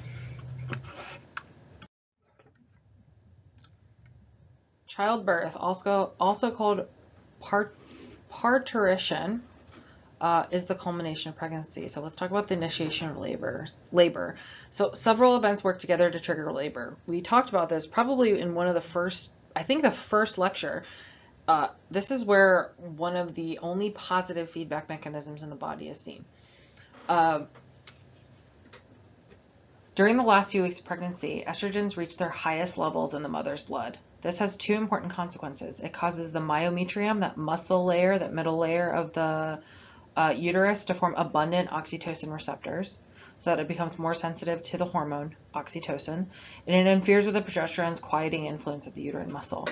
Childbirth, also called parturition, is the culmination of pregnancy. So let's talk about the initiation of labor. So several events work together to trigger labor. We talked about this probably in one of the first, I think the first lecture. This is where one of the only positive feedback mechanisms in the body is seen. During the last few weeks of pregnancy, estrogens reach their highest levels in the mother's blood. This has two important consequences. It causes the myometrium, that muscle layer, that middle layer of the uterus, to form abundant oxytocin receptors so that it becomes more sensitive to the hormone oxytocin, and it interferes with the progesterone's quieting influence of the uterine muscle.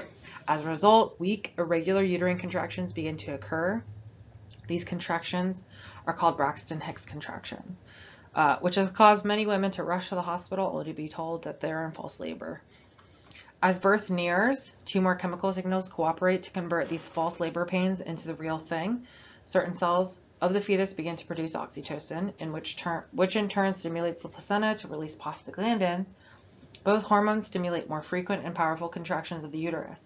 As a result, weak, irregular uterine contractions begin to occur. These contractions are called Braxton Hicks contractions, which has caused many women to rush to the hospital only to be told that they're in false labor. As birth nears, two more chemical signals cooperate to convert these false labor pains into the real thing. Certain cells of the fetus begin to produce oxytocin, which in turn stimulates the placenta to release prostaglandins. Both hormones stimulate more frequent and powerful contractions of the uterus.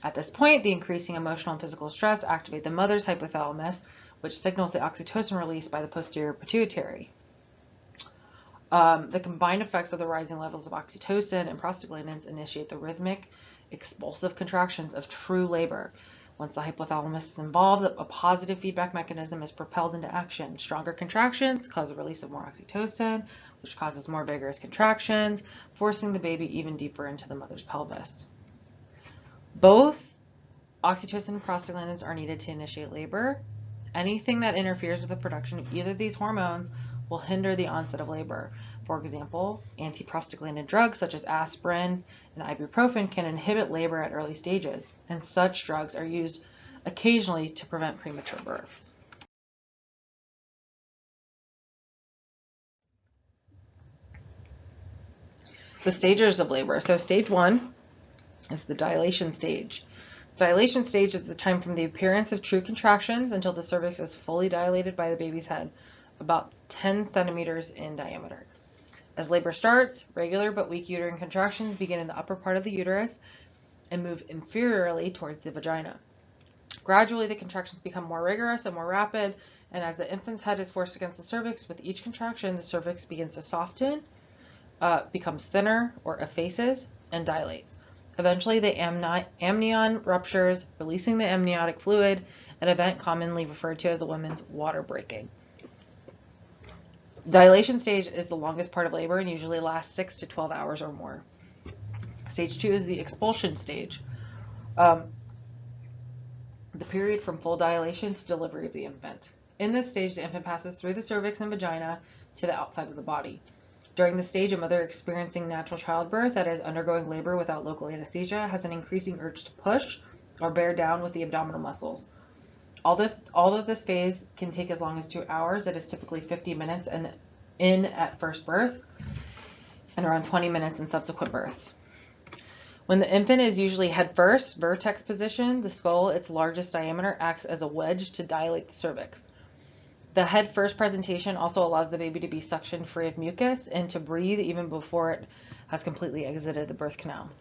At this point, the increasing emotional and physical stress activate the mother's hypothalamus, which signals the oxytocin release by the posterior pituitary. The combined effects of the rising levels of oxytocin and prostaglandins initiate the rhythmic, expulsive contractions of true labor. Once the hypothalamus is involved, a positive feedback mechanism is propelled into action. Stronger contractions cause a release of more oxytocin, which causes more vigorous contractions, forcing the baby even deeper into the mother's pelvis. Both oxytocin and prostaglandins are needed to initiate labor. Anything that interferes with the production of either of these hormones will hinder the onset of labor. For example, antiprostaglandin drugs such as aspirin and ibuprofen can inhibit labor at early stages, and such drugs are used occasionally to prevent premature births. The stages of labor. So stage 1 is the dilation stage. The dilation stage is the time from the appearance of true contractions until the cervix is fully dilated by the baby's head, about 10 centimeters in diameter. As labor starts, regular but weak uterine contractions begin in the upper part of the uterus and move inferiorly towards the vagina. Gradually, the contractions become more rigorous and more rapid, and as the infant's head is forced against the cervix, with each contraction, the cervix begins to soften, becomes thinner or effaces, and dilates. Eventually, the amnion ruptures, releasing the amniotic fluid, an event commonly referred to as the woman's water breaking. Dilation stage is the longest part of labor and usually lasts 6 to 12 hours or more. Stage 2 is the expulsion stage, the period from full dilation to delivery of the infant. In this stage, the infant passes through the cervix and vagina to the outside of the body. During this stage, a mother experiencing natural childbirth, that is, undergoing labor without local anesthesia, has an increasing urge to push or bear down with the abdominal muscles. Although this phase can take as long as 2 hours, it is typically 50 minutes in at first birth and around 20 minutes in subsequent births. When the infant is usually head first, vertex position, the skull, its largest diameter, acts as a wedge to dilate the cervix. The head first presentation also allows the baby to be suctioned free of mucus and to breathe even before it has completely exited the birth canal.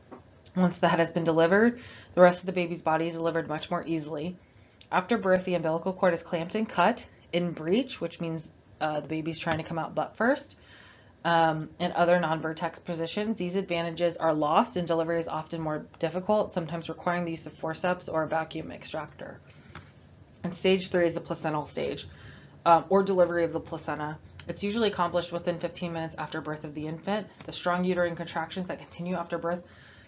Once the head has been delivered, the rest of the baby's body is delivered much more easily. After birth, the umbilical cord is clamped and cut in breech, which means the baby's trying to come out butt first, and other non-vertex positions. These advantages are lost and delivery is often more difficult, sometimes requiring the use of forceps or a vacuum extractor. And stage 3 is the placental stage, or delivery of the placenta. It's usually accomplished within 15 minutes after birth of the infant. The strong uterine contractions that continue after birth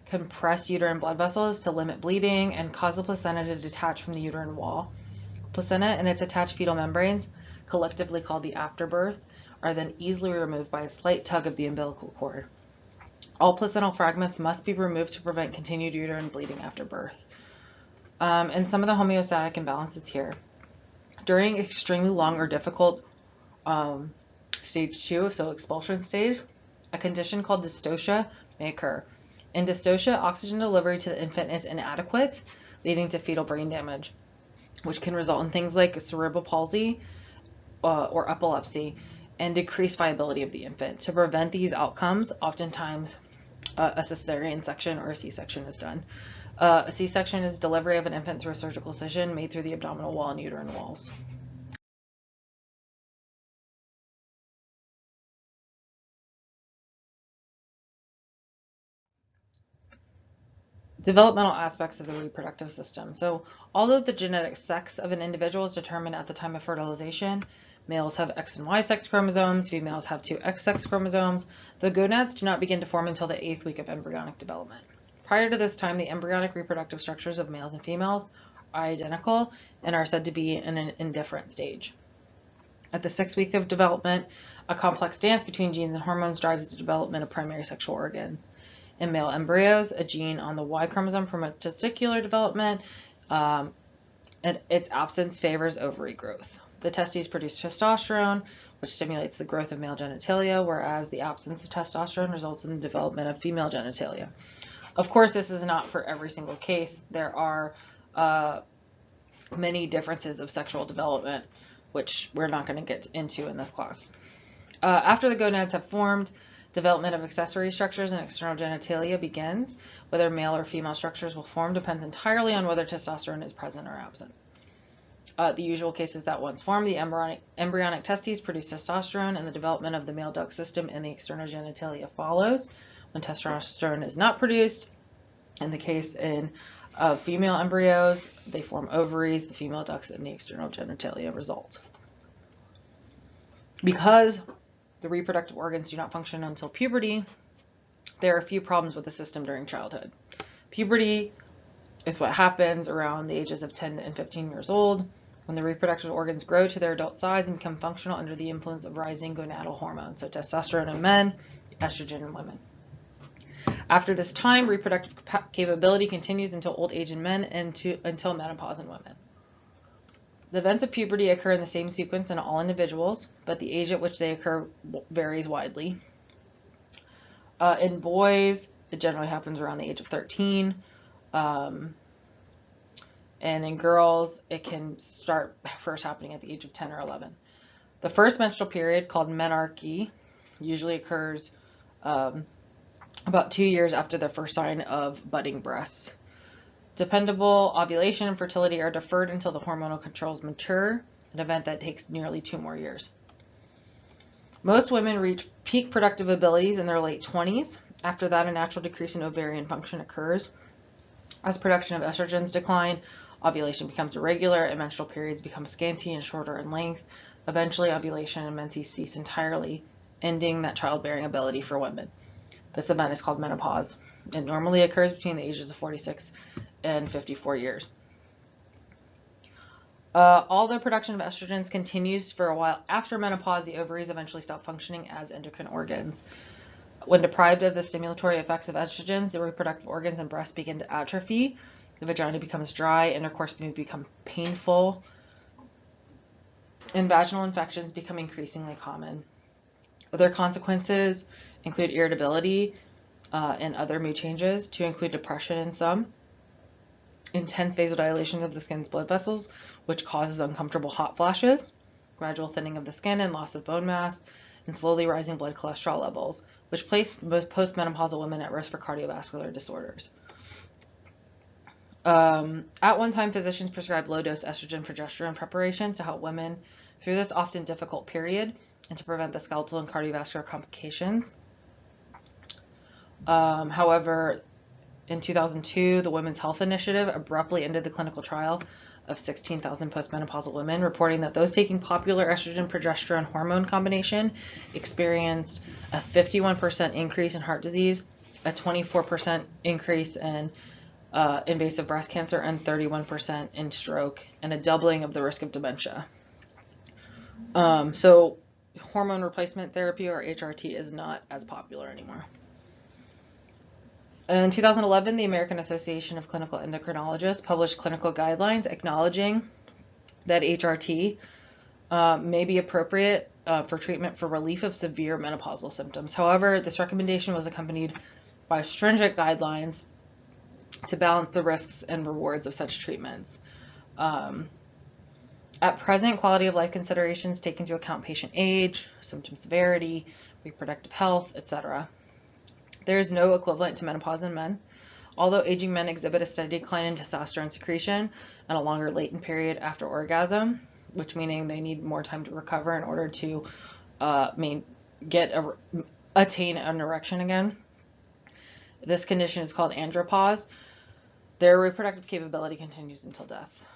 compress uterine blood vessels to limit bleeding and cause the placenta to detach from the uterine wall. Placenta and its attached fetal membranes, collectively called the afterbirth, are then easily removed by a slight tug of the umbilical cord. All placental fragments must be removed to prevent continued uterine bleeding after birth. And some of the homeostatic imbalances here. During extremely long or difficult stage 2, so expulsion stage, a condition called dystocia may occur. In dystocia, oxygen delivery to the infant is inadequate, leading to fetal brain damage, which can result in things like cerebral palsy or epilepsy and decreased viability of the infant. To prevent these outcomes, oftentimes a cesarean section or a C-section is done. A C-section is delivery of an infant through a surgical incision made through the abdominal wall and uterine walls. Developmental aspects of the reproductive system. So although the genetic sex of an individual is determined at the time of fertilization, Males have X and Y sex chromosomes, females have two X sex chromosomes. The gonads do not begin to form until the 8th week of embryonic development. Prior to this time, the embryonic reproductive structures of males and females are identical and are said to be in an indifferent stage. At the 6th week of development, a complex dance between genes and hormones drives the development of primary sexual organs. In male embryos, a gene on the Y chromosome promotes testicular development, and its absence favors ovary growth. The testes produce testosterone, which stimulates the growth of male genitalia, whereas the absence of testosterone results in the development of female genitalia. Of course, this is not for every single case. There are many differences of sexual development, which we're not going to get into in this class. After the gonads have formed, development of accessory structures and external genitalia begins. Whether male or female structures will form depends entirely on whether testosterone is present or absent. The usual cases that once formed, the embryonic testes produce testosterone, and the development of the male duct system and the external genitalia follows. When testosterone is not produced, in the case of female embryos, they form ovaries, the female ducts, and the external genitalia result. Because the reproductive organs do not function until puberty, there are a few problems with the system during childhood. Puberty is what happens around the ages of 10 and 15 years old, when the reproductive organs grow to their adult size and become functional under the influence of rising gonadal hormones, so testosterone in men, estrogen in women. After this time, reproductive capability continues until old age in men and until menopause in women. The events of puberty occur in the same sequence in all individuals, but the age at which they occur varies widely. In boys, it generally happens around the age of 13. And in girls, it can start first happening at the age of 10 or 11. The first menstrual period, called menarche, usually occurs about 2 years after the first sign of budding breasts. Dependable ovulation and fertility are deferred until the hormonal controls mature, an event that takes nearly 2 more years. Most women reach peak productive abilities in their late 20s. After that, a natural decrease in ovarian function occurs. As production of estrogens decline, ovulation becomes irregular and menstrual periods become scanty and shorter in length. Eventually, ovulation and menses cease entirely, ending that childbearing ability for women. This event is called menopause. It normally occurs between the ages of 46 and 54 years. Although production of estrogens continues for a while after menopause, the ovaries eventually stop functioning as endocrine organs. When deprived of the stimulatory effects of estrogens, the reproductive organs and breasts begin to atrophy. The vagina becomes dry, intercourse may become painful, and vaginal infections become increasingly common. Other consequences include irritability and other mood changes, to include depression in some, intense vasodilation of the skin's blood vessels, which causes uncomfortable hot flashes, gradual thinning of the skin and loss of bone mass, and slowly rising blood cholesterol levels, which place most postmenopausal women at risk for cardiovascular disorders. At one time, physicians prescribed low-dose estrogen-progesterone preparations to help women through this often difficult period and to prevent the skeletal and cardiovascular complications. However, in 2002, the Women's Health Initiative abruptly ended the clinical trial of 16,000 postmenopausal women, reporting that those taking popular estrogen-progesterone hormone combination experienced a 51% increase in heart disease, a 24% increase in invasive breast cancer, and 31% in stroke, and a doubling of the risk of dementia. So hormone replacement therapy, or HRT, is not as popular anymore. In 2011, the American Association of Clinical Endocrinologists published clinical guidelines acknowledging that HRT may be appropriate for treatment for relief of severe menopausal symptoms. However, this recommendation was accompanied by stringent guidelines to balance the risks and rewards of such treatments. At present, quality of life considerations take into account patient age, symptom severity, reproductive health, etc. There is no equivalent to menopause in men. Although aging men exhibit a steady decline in testosterone secretion and a longer latent period after orgasm, which meaning they need more time to recover in order to attain an erection again. This condition is called andropause. Their reproductive capability continues until death.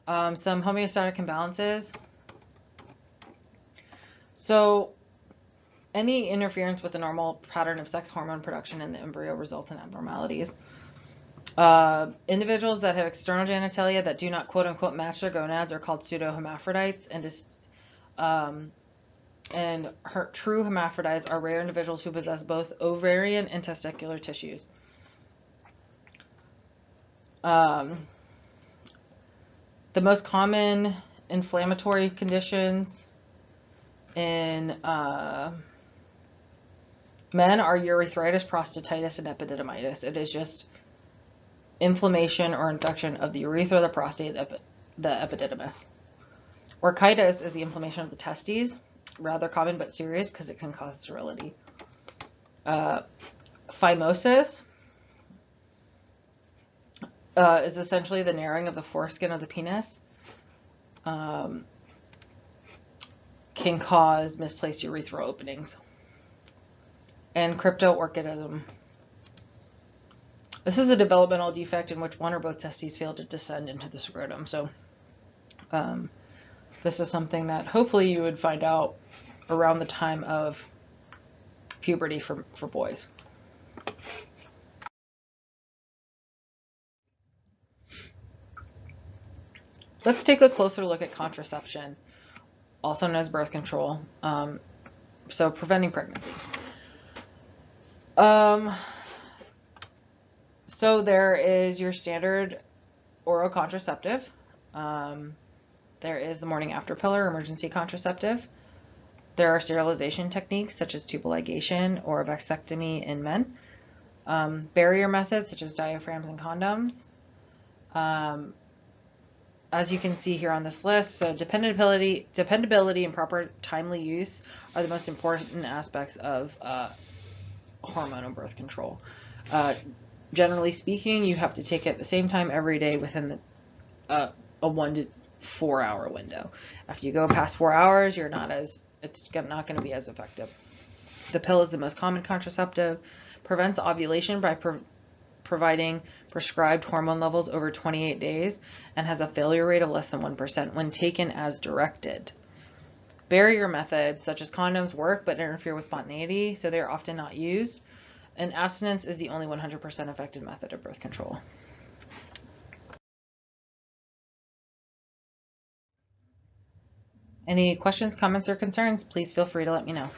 Some homeostatic imbalances So any interference with the normal pattern of sex hormone production in the embryo results in abnormalities. Individuals that have external genitalia that do not quote unquote match their gonads are called pseudo-hermaphrodites, and true hermaphrodites are rare individuals who possess both ovarian and testicular tissues. The most common inflammatory conditions in men are urethritis, prostatitis, and epididymitis. It is just inflammation or infection of the urethra, the prostate, the epididymis. Orchitis is the inflammation of the testes, rather common but serious because it can cause sterility. Phimosis is essentially the narrowing of the foreskin of the penis. Can cause misplaced urethral openings. And cryptorchidism. This is a developmental defect in which one or both testes fail to descend into the scrotum. So this is something that hopefully you would find out around the time of puberty for boys. Let's take a closer look at contraception, also known as birth control. So preventing pregnancy. So there is your standard oral contraceptive. There is the morning after pill or emergency contraceptive. There are sterilization techniques such as tubal ligation or vasectomy in men. Barrier methods such as diaphragms and condoms. As you can see here on this list, so dependability and proper timely use are the most important aspects of hormonal birth control. Generally speaking, you have to take it at the same time every day within a 1 to 4 hour window. After you go past 4 hours, it's not going to be as effective. The pill is the most common contraceptive, prevents ovulation by providing prescribed hormone levels over 28 days, and has a failure rate of less than 1% when taken as directed. Barrier methods such as condoms work but interfere with spontaneity, so they are often not used. And abstinence is the only 100% effective method of birth control. Any questions, comments, or concerns? Please feel free to let me know.